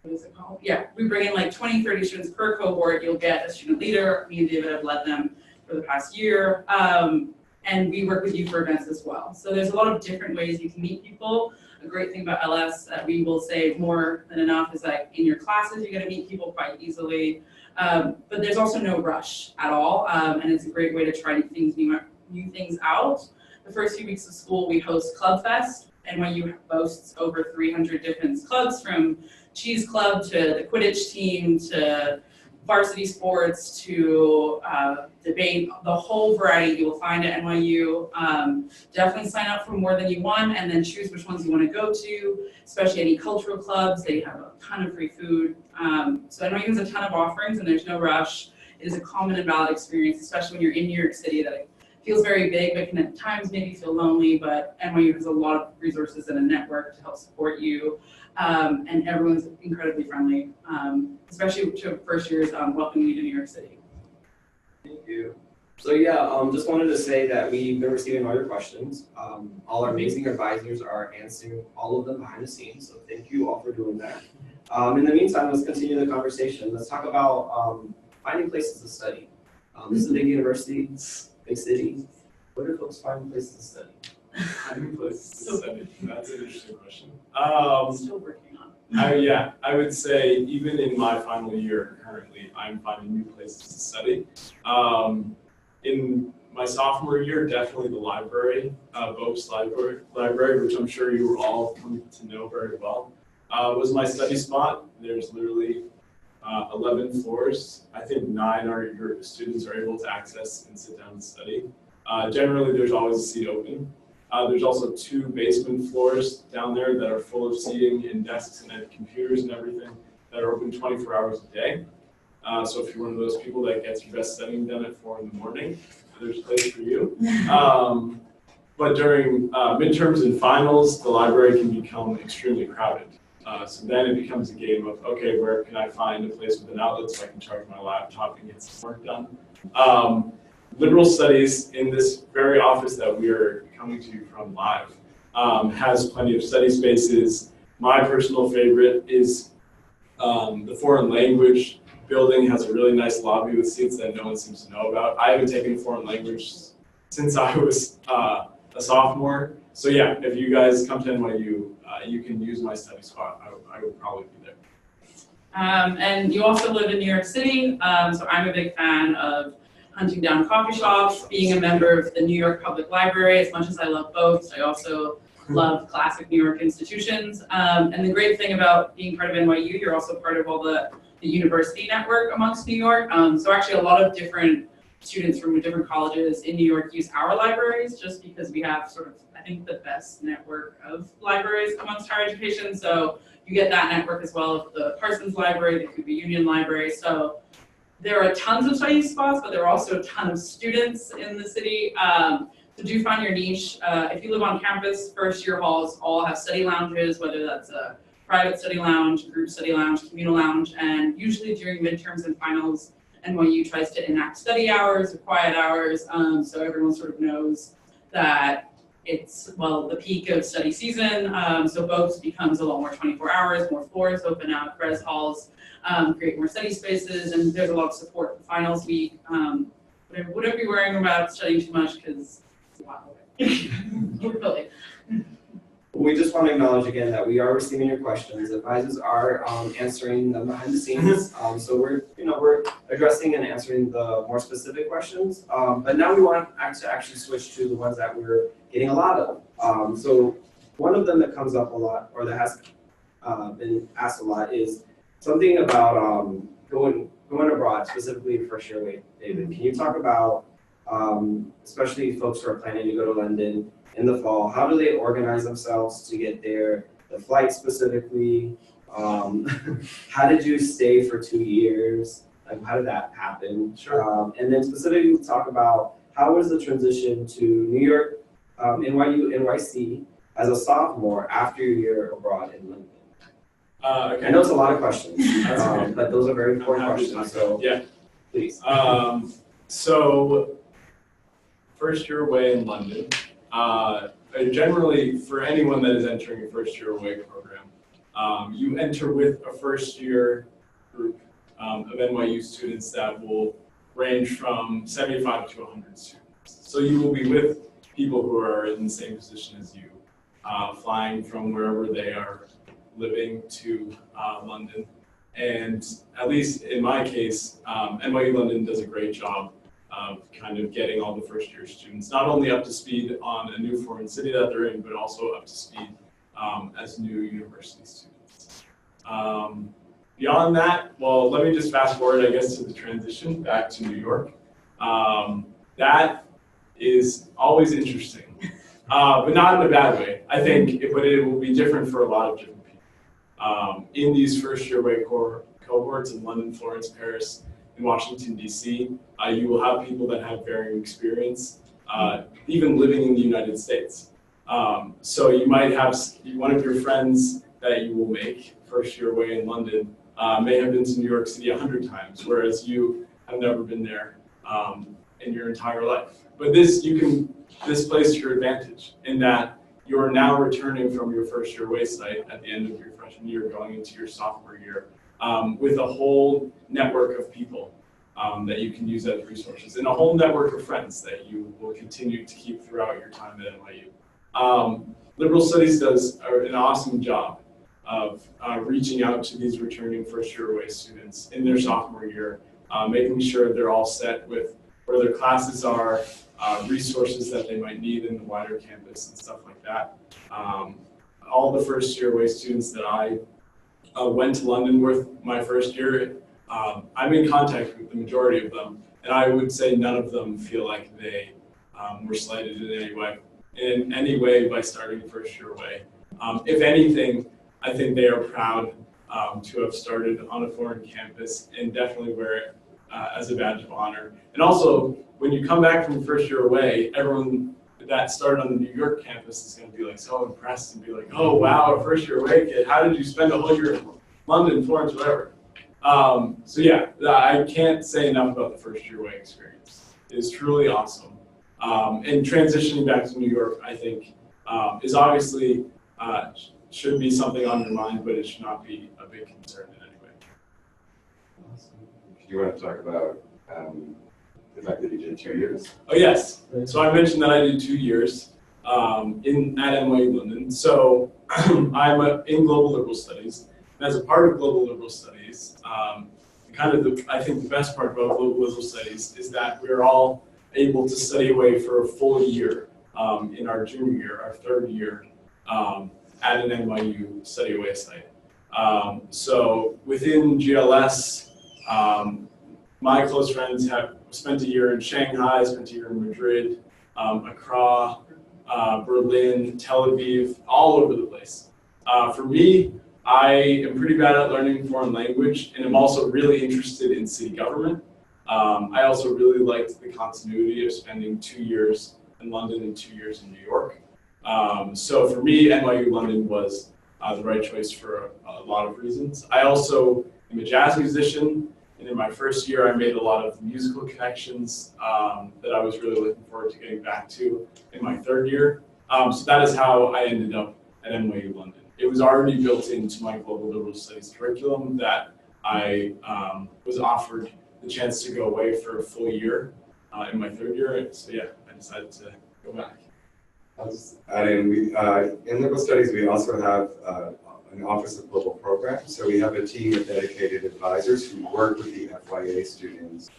what is it called? Yeah, we bring in like 20, 30 students per cohort. You'll get a student leader. Me and David have led them for the past year. And we work with you for events as well. So there's a lot of different ways you can meet people. A great thing about LS that we will say more than enough is like in your classes, you're gonna meet people quite easily. But there's also no rush at all. And it's a great way to try new things out. The first few weeks of school, we host Club Fest. NYU boasts over 300 different clubs, from Cheese Club to the Quidditch team to varsity sports to debate, the whole variety you will find at NYU. Definitely sign up for more than you want and then choose which ones you want to go to, especially any cultural clubs. They have a ton of free food. So NYU has a ton of offerings and there's no rush. It is a common and valid experience, especially when you're in New York City, that it feels very big, but can at times maybe feel lonely, but NYU has a lot of resources and a network to help support you. And everyone's incredibly friendly, especially to first years welcoming you to New York City. Thank you. So yeah, just wanted to say that we've been receiving all your questions. All our amazing advisors are answering all of them behind the scenes, so thank you all for doing that. In the meantime, let's continue the conversation. Let's talk about finding places to study. This is a big university, big city. Where do folks find places to study? Finding places to study. That's an interesting question. Still working on. I would say even in my final year currently, I'm finding new places to study. In my sophomore year, definitely the library, Bope's library, which I'm sure you all come to know very well, was my study spot. There's literally 11 floors. I think 9 your students are able to access and sit down and study. Generally, there's always a seat open. There's also 2 basement floors down there that are full of seating and desks and computers and everything that are open 24 hours a day. So if you're one of those people that gets your best studying done at 4 in the morning, there's a place for you. But during midterms and finals, the library can become extremely crowded. So then it becomes a game of, okay, where can I find a place with an outlet so I can charge my laptop and get some work done? Liberal Studies, in this very office that we are coming to you from live, has plenty of study spaces. My personal favorite is the foreign language building. Has a really nice lobby with seats that no one seems to know about. I haven't taken foreign language since I was a sophomore. So yeah, if you guys come to NYU, you can use my study spot. I would probably be there. And you also live in New York City, so I'm a big fan of hunting down coffee shops, being a member of the New York Public Library. As much as I love both, I also love classic New York institutions. And the great thing about being part of NYU, you're also part of all the university network amongst New York. So actually a lot of different students from different colleges in New York use our libraries just because we have sort of, I think, the best network of libraries amongst higher education. So you get that network as well of the Parsons Library, the Cooper Union Library. So there are tons of study spots, but there are also a ton of students in the city. So do find your niche. If you live on campus, first year halls all have study lounges, whether that's a private study lounge, group study lounge, communal lounge, and usually during midterms and finals, NYU tries to enact study hours or quiet hours, so everyone sort of knows that it's, well, the peak of study season, so Boats becomes a lot more 24 hours, more floors open up, res halls, create more study spaces, and there's a lot of support for finals week. Wouldn't be worrying about studying too much because it's a while away. Really. we just want to acknowledge again that we are receiving your questions. Advisors are answering them behind the scenes. So we're addressing and answering the more specific questions. But now we want to actually switch to the ones that we're getting a lot of. So one of them that comes up a lot, or that has been asked a lot, is something about going abroad, specifically first year way. David, can you talk about, especially folks who are planning to go to London in the fall, how do they organize themselves to get there, the flight specifically? How did you stay for 2 years? Like, how did that happen? Sure. And then specifically talk about how was the transition to New York, NYU, NYC as a sophomore after your year abroad in London? Okay. I know it's a lot of questions, That's okay. but those are very important I'm happy to questions, talk. so Yeah. please. So first year away in London. Generally, for anyone that is entering a first year away program, you enter with a first year group of NYU students that will range from 75 to 100 students. So you will be with people who are in the same position as you, flying from wherever they are living to London. And at least in my case, NYU London does a great job of kind of getting all the first year students not only up to speed on a new foreign city that they're in, but also up to speed as new university students. Beyond that, well, let me just fast forward, I guess, to the transition back to New York. That is always interesting, but not in a bad way. I think, but it will be different for a lot of different people. In these first year away cohorts in London, Florence, Paris, in Washington, D.C., you will have people that have varying experience, even living in the United States. So you might have one of your friends that you will make first year away in London may have been to New York City 100 times, whereas you have never been there in your entire life. But this plays to your advantage in that you're now returning from your first year away site at the end of your freshman year, going into your sophomore year, with a whole network of people that you can use as resources, and a whole network of friends that you will continue to keep throughout your time at NYU. Liberal Studies does an awesome job of reaching out to these returning first year away students in their sophomore year, making sure they're all set with where their classes are, resources that they might need in the wider campus and stuff like that. All the first year away students that I went to London with my first year, I'm in contact with the majority of them, and I would say none of them feel like they were slighted in any way by starting first year away. If anything, I think they are proud to have started on a foreign campus and definitely wear it as a badge of honor. And also, when you come back from first year away, everyone that started on the New York campus is going to be like so impressed and be like, oh wow, a first year away kid, how did you spend a whole year in London, Florence, whatever. So yeah, I can't say enough about the first year away experience. It is truly awesome. And transitioning back to New York, I think, is obviously should be something on your mind, but it should not be a big concern in any way. Do you want to talk about the fact that you did 2 years? Oh yes, so I mentioned that I did 2 years at NYU London. So I'm in global liberal studies, and as a part of global liberal studies, I think the best part about global liberal studies is that we're all able to study away for a full year in our junior year, our third year at an NYU study away site. So within GLS, my close friends have spent a year in Shanghai, spent a year in Madrid, Accra, Berlin, Tel Aviv, all over the place. For me, I am pretty bad at learning foreign language, and I'm also really interested in city government. I also really liked the continuity of spending 2 years in London and 2 years in New York. So for me, NYU London was the right choice for a lot of reasons. I also am a jazz musician, and in my first year, I made a lot of musical connections that I was really looking forward to getting back to in my third year. So that is how I ended up at NYU London. It was already built into my global liberal studies curriculum that I was offered the chance to go away for a full year in my third year. So yeah, I decided to go back. I'll just add in, in liberal studies, we also have an Office of Global Programs. So we have a team of dedicated advisors who work with the FYA students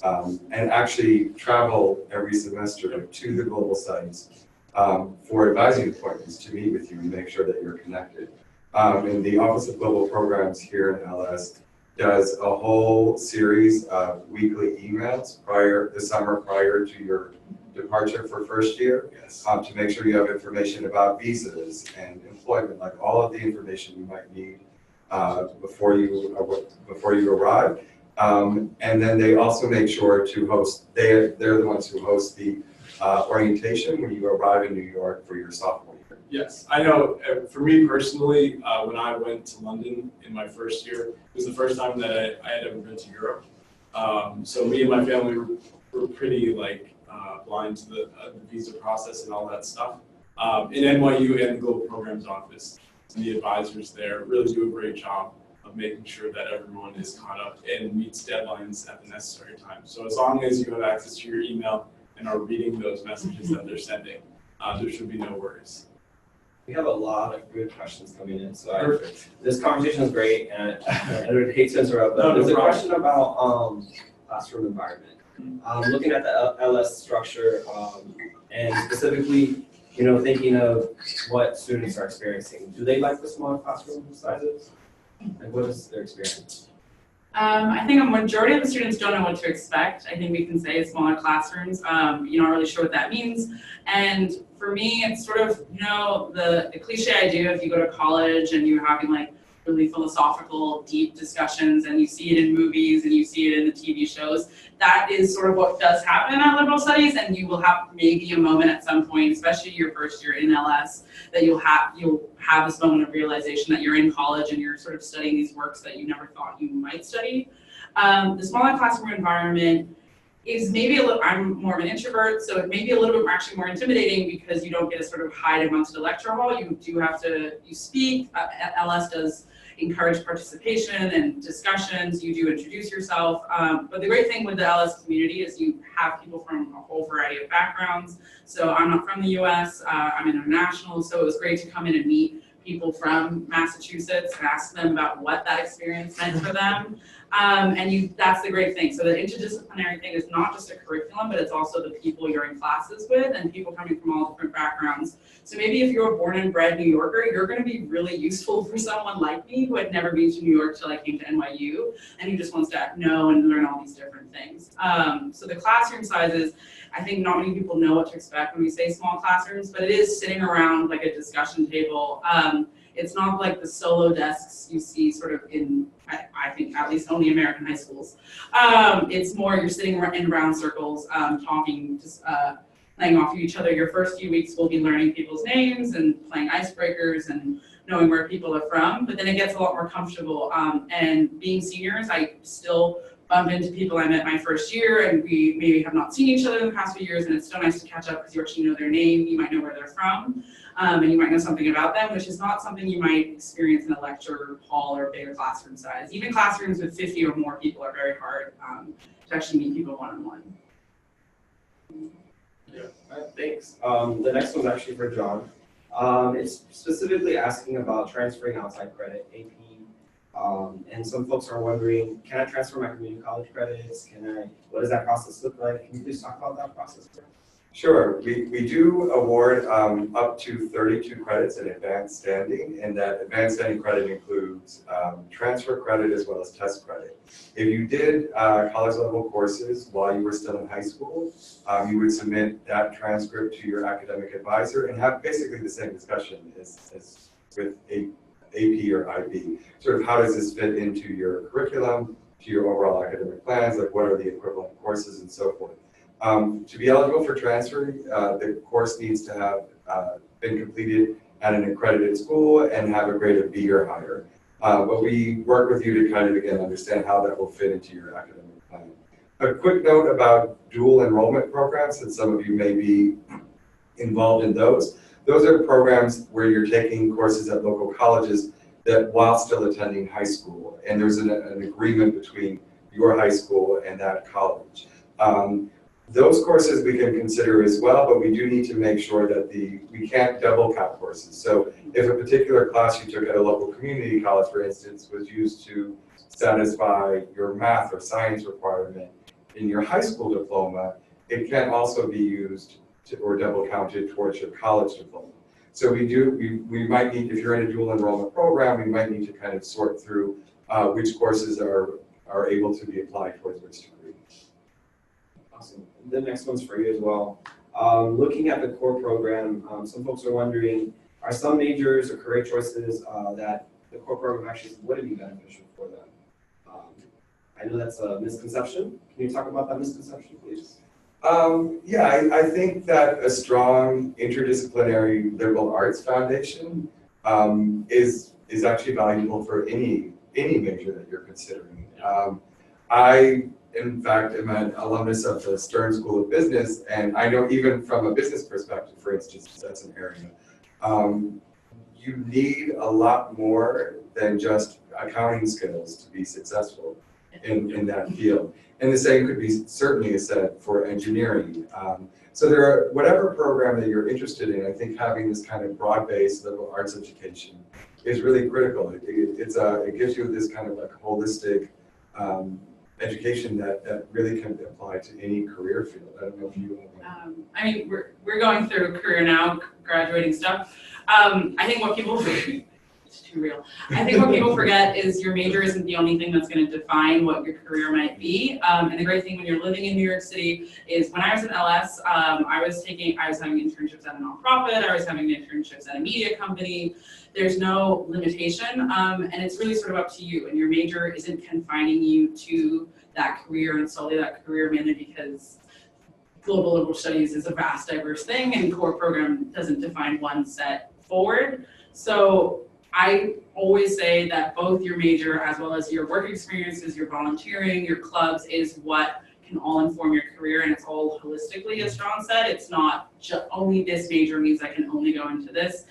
and actually travel every semester to the global sites for advising appointments to meet with you and make sure that you're connected. And the Office of Global Programs here in LS does a whole series of weekly emails the summer prior to your departure for first year, Yes. to make sure you have information about visas and employment, like all of the information you might need before you arrive. And then they also make sure to host. They're the ones who host the orientation when you arrive in New York for your sophomore year. Yes, I know. For me personally, when I went to London in my first year, it was the first time that I had ever been to Europe. So me and my family were pretty blind to the visa process and all that stuff. In NYU and the Global Programs Office, the advisors there really do a great job of making sure that everyone is caught up and meets deadlines at the necessary time. So as long as you have access to your email and are reading those messages that they're sending, there should be no worries. We have a lot of good questions coming in, so Perfect. this conversation is great, and I would hate to interrupt, but No, no there's a problem. question about classroom environment. Looking at the LS structure, and specifically, thinking of what students are experiencing. Do they like the smaller classroom sizes? Like, what is their experience? I think a majority of the students don't know what to expect. I think we can say smaller classrooms. You're not really sure what that means. And for me, it's sort of, the cliche idea if you go to college and you're having really philosophical, deep discussions, and you see it in movies and you see it in the TV shows. That is sort of what does happen at liberal studies, and you will have maybe a moment at some point, especially your first year in LS, that you'll have this moment of realization that you're in college and you're sort of studying these works that you never thought you might study. The smaller classroom environment is maybe a little, I'm more of an introvert, so it may be a little bit actually more intimidating because you don't get to sort of hide amongst the lecture hall. You do have to, you speak. LS does encourage participation and discussions. You do introduce yourself. But the great thing with the LS community is you have people from a whole variety of backgrounds. So I'm not from the US, I'm international, so it was great to come in and meet people from Massachusetts and ask them about what that experience meant for them. That's the great thing. So the interdisciplinary thing is not just a curriculum, but it's also the people you're in classes with and people coming from all different backgrounds. So maybe if you're a born and bred New Yorker, you're going to be really useful for someone like me who had never been to New York till I came to NYU and who just wants to know and learn all these different things. So the classroom sizes, I think not many people know what to expect when we say small classrooms, but it is sitting around like a discussion table. It's not like the solo desks you see sort of in, I think, at least only American high schools. It's more you're sitting in round circles, talking, just playing off of each other. Your first few weeks will be learning people's names and playing icebreakers and knowing where people are from, but then it gets a lot more comfortable. And being seniors, I still bump into people I met my first year and we maybe have not seen each other in the past few years, and it's so nice to catch up because you actually know their name, you might know where they're from, and you might know something about them, which is not something you might experience in a lecture hall or bigger classroom size. Even classrooms with 50 or more people are very hard to actually meet people one-on-one. Yeah, thanks. The next one's actually for John. It's specifically asking about transferring outside credit, AP. And some folks are wondering, can I transfer my community college credits? What does that process look like? Can you please talk about that process? Sure. We do award up to 32 credits in advanced standing, and that advanced standing credit includes transfer credit as well as test credit. If you did college level courses while you were still in high school, you would submit that transcript to your academic advisor and have basically the same discussion as with AP or IB. Sort of how does this fit into your curriculum, to your overall academic plans, like what are the equivalent courses and so forth. To be eligible for transfer, the course needs to have been completed at an accredited school and have a grade of B or higher. But we work with you to kind of, again, understand how that will fit into your academic plan. A quick note about dual enrollment programs, since some of you may be involved in those. Those are programs where you're taking courses at local colleges that while still attending high school, and there's an agreement between your high school and that college. Those courses we can consider as well, but we do need to make sure that we can't double count courses. So if a particular class you took at a local community college, for instance, was used to satisfy your math or science requirement in your high school diploma, it can also be used or double counted towards your college diploma. So we might need, if you're in a dual enrollment program, we might need to kind of sort through which courses are able to be applied towards which degree. Awesome. The next one's for you as well. Looking at the core program, some folks are wondering, are some majors or career choices that the core program actually wouldn't be beneficial for them? I know that's a misconception. Can you talk about that misconception, please? Yeah, I think that a strong interdisciplinary liberal arts foundation is actually valuable for any major that you're considering. I, in fact, am an alumnus of the Stern School of Business, and I know even from a business perspective, for instance, that's an area. You need a lot more than just accounting skills to be successful in that field. And the same could be certainly said for engineering. So there are, whatever program that you're interested in, I think having this kind of broad-based liberal arts education is really critical. It gives you this kind of like holistic education that really can be applied to any career field. I don't know if you want to. I mean, we're going through career now, graduating stuff. I think what people it's too real. I think what people forget is your major isn't the only thing that's going to define what your career might be. And the great thing when you're living in New York City is when I was in LS, I was having internships at a nonprofit, I was having internships at a media company. There's no limitation, and it's really sort of up to you. And your major isn't confining you to that career and solely that career, mainly because global liberal studies is a vast, diverse thing, and core program doesn't define one set forward. So I always say that both your major as well as your work experiences, your volunteering, your clubs is what can all inform your career, and it's all holistically, as John said. It's not just only this major means I can only go into this.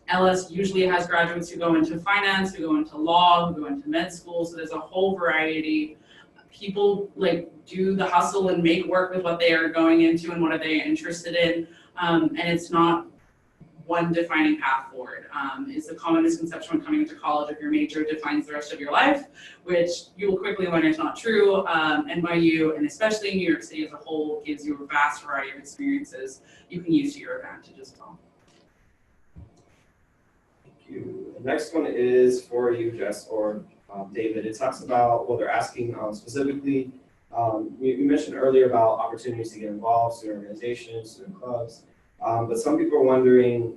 LS usually has graduates who go into finance, who go into law, who go into med school, so there's a whole variety. People like do the hustle and make work with what they are going into and what are they interested in, and it's not one defining path forward. Is the common misconception when coming into college if your major defines the rest of your life, which you will quickly learn is not true. NYU, and especially New York City as a whole, gives you a vast variety of experiences you can use to your advantage as well. Thank you. The next one is for you, Jess, or David. It talks about, well, they're asking specifically, we mentioned earlier about opportunities to get involved, student organizations, student clubs, but some people are wondering,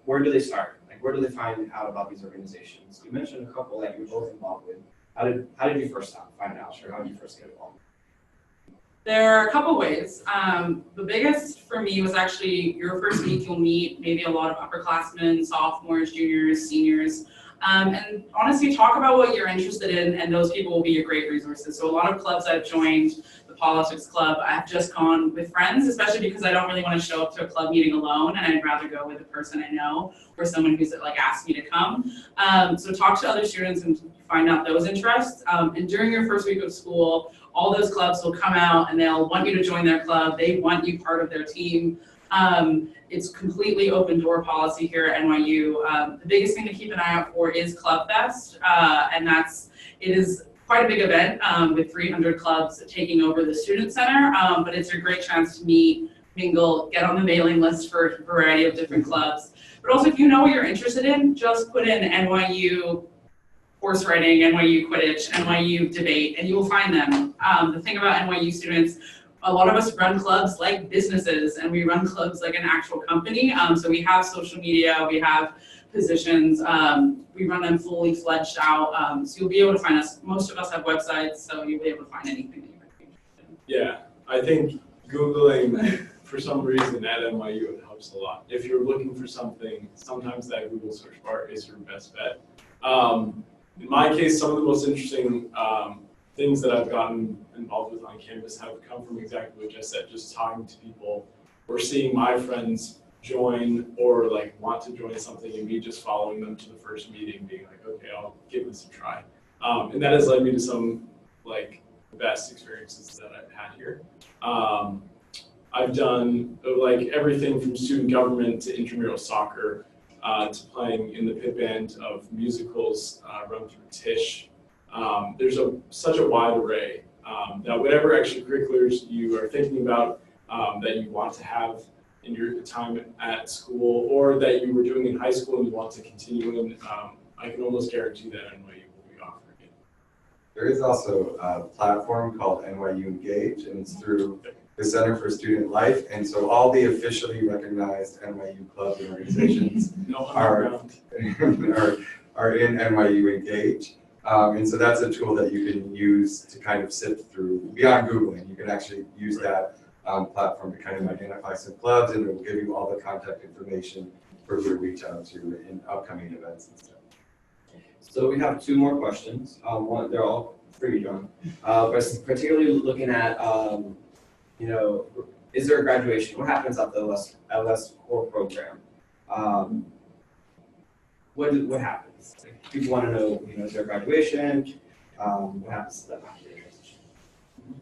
where do they start? Like, where do they find out about these organizations? You mentioned a couple that you're both involved with. How did you first find out, or how did you first get involved? There are a couple ways. The biggest for me was actually your first week. You'll meet maybe a lot of upperclassmen, sophomores, juniors, seniors. And honestly, talk about what you're interested in, and those people will be your great resources. So a lot of clubs I've joined, the politics club, I've just gone with friends, especially because I don't really want to show up to a club meeting alone, and I'd rather go with a person I know or someone who's like asked me to come. So talk to other students and find out those interests. And during your first week of school, all those clubs will come out and they'll want you to join their club. They want you part of their team. It's completely open door policy here at NYU. The biggest thing to keep an eye out for is Club Fest, and it is quite a big event with 300 clubs taking over the student center, but it's a great chance to meet, mingle, get on the mailing list for a variety of different clubs. But also, if you know what you're interested in, just put in NYU horse riding, NYU Quidditch, NYU debate, and you will find them. The thing about NYU students, a lot of us run clubs like businesses, and we run clubs like an actual company. So we have social media, we have positions, we run them fully fledged out. So you'll be able to find us. Most of us have websites, so you'll be able to find anything that you might be interested in. Yeah, I think Googling for some reason at NYU helps a lot. If you're looking for something, sometimes that Google search bar is your best bet. In my case, some of the most interesting things that I've gotten involved with on campus have come from exactly what Jess said, just talking to people or seeing my friends join or like want to join something and me just following them to the first meeting, being like, okay, I'll give this a try. And that has led me to some like the best experiences that I've had here. I've done like everything from student government to intramural soccer, to playing in the pit band of musicals, run through Tisch. There's such a wide array that whatever extracurriculars you are thinking about that you want to have in your time at school, or that you were doing in high school and you want to continue in, I can almost guarantee that NYU will be offering it. There is also a platform called NYU Engage, and it's through the Center for Student Life, and so all the officially recognized NYU clubs and organizations No are underground. are in NYU Engage. And so that's a tool that you can use to kind of sift through, beyond Googling, you can actually use that platform to kind of identify some clubs, and it will give you all the contact information for who to reach out to in upcoming events and stuff. So we have two more questions. They're all for you, John. But particularly looking at, is there a graduation? What happens at the LS core program? What happens? Like, people want to know, is there a graduation? What happens to them after the transition?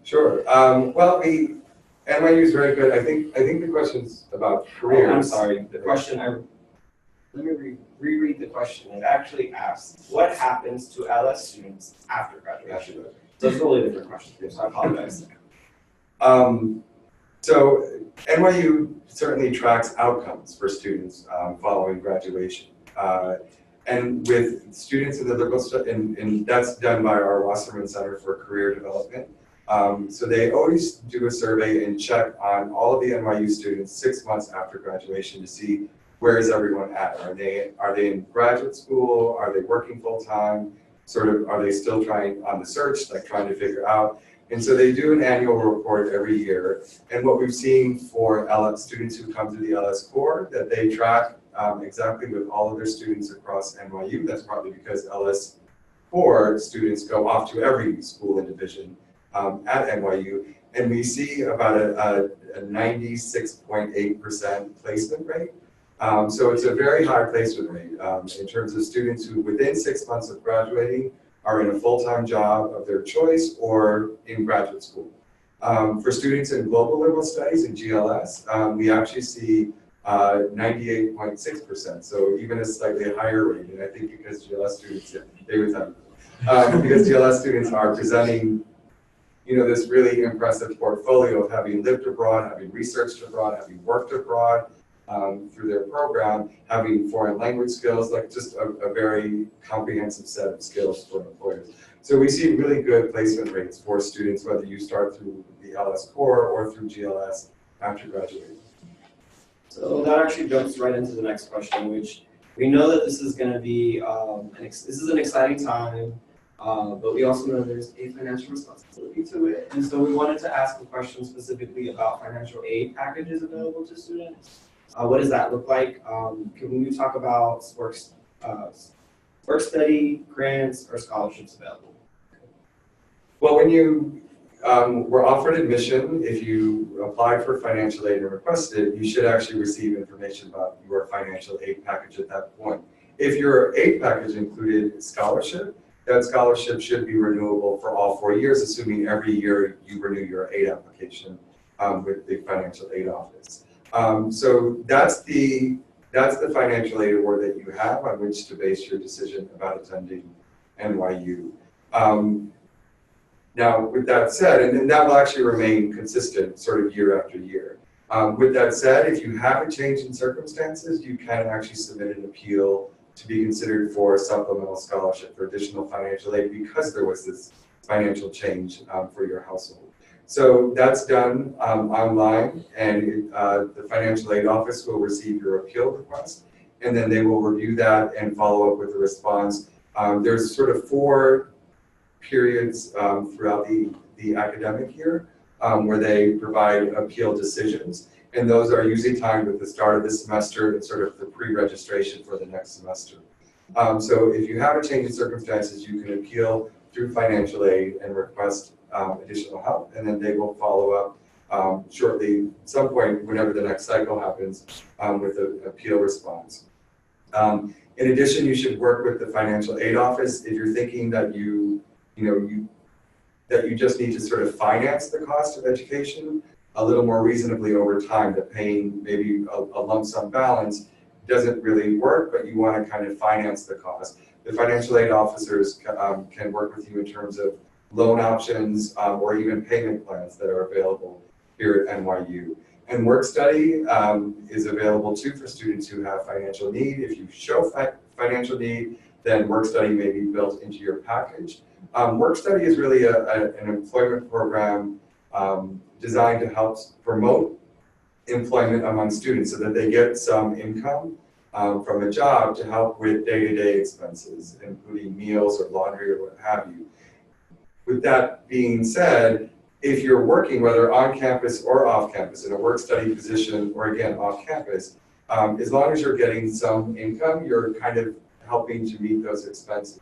Sure. Well, NYU is very good. I think the question's about careers. I'm sorry. The question, let me reread the question. It actually asks, what happens to LS students after graduation? So it's a totally different question, so I apologize. So NYU certainly tracks outcomes for students following graduation. And with students in the liberal studies, and that's done by our Wasserman Center for Career Development. So they always do a survey and check on all of the NYU students 6 months after graduation to see where is everyone at. Are they in graduate school? Are they working full time? Sort of, are they still trying on the search, like trying to figure out? And so they do an annual report every year. And what we've seen for LS students who come through the LS core, that they track exactly with all of their students across NYU. That's partly because LS core students go off to every school and division at NYU. And we see about a 96.8% placement rate. So it's a very high placement rate in terms of students who within 6 months of graduating are in a full-time job of their choice or in graduate school. For students in global liberal studies in GLS, we actually see 98.6%, so even a slightly higher rate. And I think because GLS students, because GLS students are presenting, this really impressive portfolio of having lived abroad, having researched abroad, having worked abroad through their program, having foreign language skills, like just a very comprehensive set of skills for employers. So we see really good placement rates for students, whether you start through the LS core or through GLS after graduating. So that actually jumps right into the next question, which we know that this is going to be this is an exciting time, but we also know there's a financial responsibility to it. And so we wanted to ask a question specifically about financial aid packages available to students. What does that look like? Can we talk about work study, grants, or scholarships available? Well, when you were offered admission, if you applied for financial aid and requested, you should actually receive information about your financial aid package at that point. If your aid package included scholarship, that scholarship should be renewable for all 4 years, assuming every year you renew your aid application with the financial aid office. So that's the financial aid award that you have on which to base your decision about attending NYU. Now, with that said, and that will actually remain consistent sort of year after year. With that said, if you have a change in circumstances, you can actually submit an appeal to be considered for a supplemental scholarship for additional financial aid because there was this financial change for your household. So that's done online, and the financial aid office will receive your appeal request, and then they will review that and follow up with a response. There's sort of 4 periods throughout the academic year where they provide appeal decisions, and those are usually timed with the start of the semester and sort of the pre-registration for the next semester. So if you have a change in circumstances, you can appeal through financial aid and request additional help, and then they will follow up shortly, at some point, whenever the next cycle happens, with an appeal response. In addition, you should work with the financial aid office if you're thinking that you just need to sort of finance the cost of education. a little more reasonably over time, that paying maybe a lump sum balance doesn't really work, but you want to kind of finance the cost. The financial aid officers can work with you in terms of loan options or even payment plans that are available here at NYU. And work study is available too for students who have financial need. If you show financial need, then work study may be built into your package. Work study is really an employment program designed to help promote employment among students so that they get some income from a job to help with day-to-day expenses, including meals or laundry or what have you. With that being said, if you're working, whether on campus or off campus, in a work study position or again off campus, as long as you're getting some income, you're kind of helping to meet those expenses.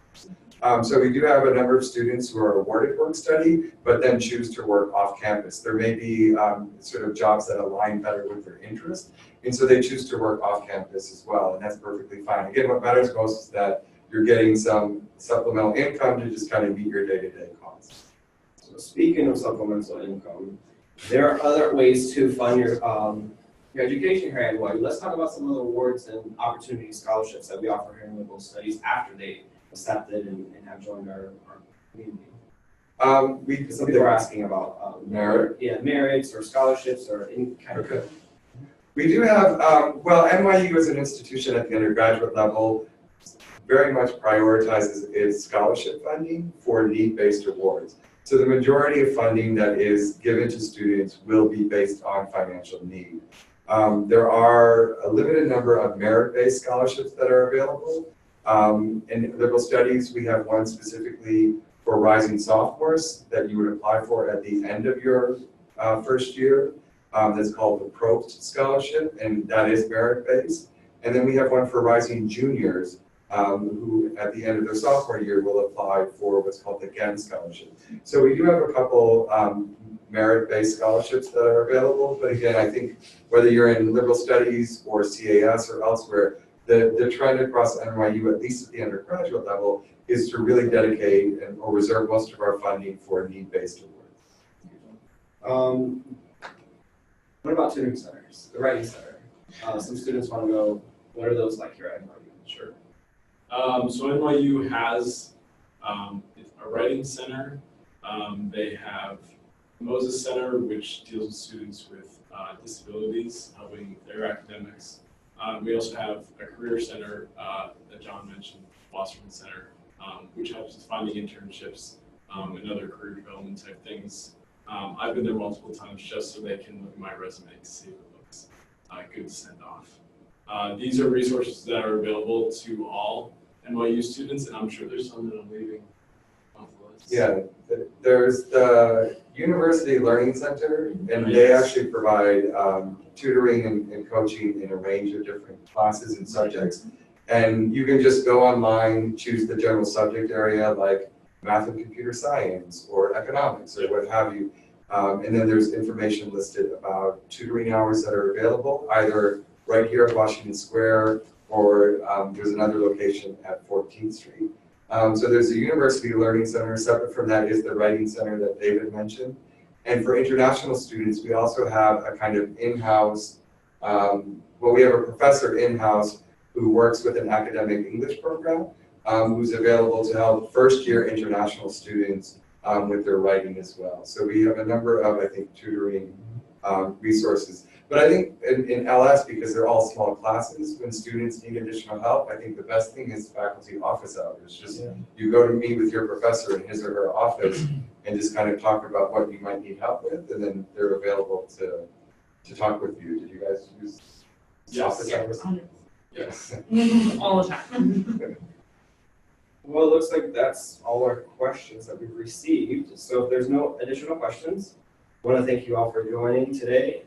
So we do have a number of students who are awarded work study, but then choose to work off campus. There may be sort of jobs that align better with their interest, and so they choose to work off campus as well, and that's perfectly fine. Again, what matters most is that you're getting some supplemental income to just kind of meet your day-to-day costs. So speaking of supplemental income, there are other ways to fund your education here at NYU. Let's talk about some of the awards and opportunity scholarships that we offer here in liberal studies after they accepted and have joined our community. Some people are asking about Merit? Yeah, merits or scholarships or any kind Okay. of. We do have, well, NYU as an institution at the undergraduate level very much prioritizes its scholarship funding for need-based awards. So the majority of funding that is given to students will be based on financial need. There are a limited number of merit-based scholarships that are available. In liberal studies, we have one specifically for rising sophomores that you would apply for at the end of your first year. That's called the Probst Scholarship, and that is merit-based. And then we have one for rising juniors who at the end of their sophomore year will apply for what's called the GEN Scholarship. So we do have a couple merit-based scholarships that are available, but again, I think whether you're in liberal studies or CAS or elsewhere, the trend across NYU, at least at the undergraduate level, is to really dedicate or reserve most of our funding for need-based awards. What about tutoring centers, the writing center? Some students want to go, what are those like here at NYU? Sure. So NYU has a writing center. They have Moses Center, which deals with students with disabilities, helping their academics. We also have a career center that John mentioned, Wasserman Center, which helps with finding internships and other career development type things. I've been there multiple times just so they can look at my resume to see if it looks good to send off. These are resources that are available to all NYU students, and I'm sure there's some that I'm leaving off the list. Yeah, there's the University Learning Center, and they actually provide tutoring and coaching in a range of different classes and subjects. And you can just go online, choose the general subject area like math and computer science or economics or what have you. And then there's information listed about tutoring hours that are available, either right here at Washington Square or there's another location at 14th Street. So there's a University Learning Center. Separate from that is the Writing Center that David mentioned. And for international students, we also have a kind of in-house, we have a professor in-house who works with an academic English program, who's available to help first-year international students with their writing as well. So we have a number of, I think, tutoring resources. But I think in LS, because they're all small classes, when students need additional help, I think the best thing is faculty office hours. Just you go to meet with your professor in his or her office and just kind of talk about what you might need help with, and then they're available to talk with you. Did you guys use office hours? Yes. All the time. Well, it looks like that's all our questions that we've received. So if there's no additional questions, I want to thank you all for joining today.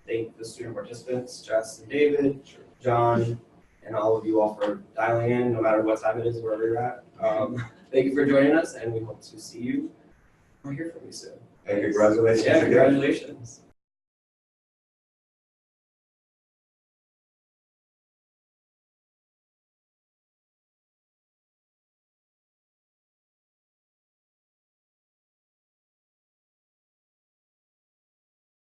Thank the student participants, Jess and David, John, and all of you all for dialing in, no matter what time it is, wherever you're at. Thank you for joining us, and we hope to see you or hear from you soon. And congratulations Yeah, again. congratulations.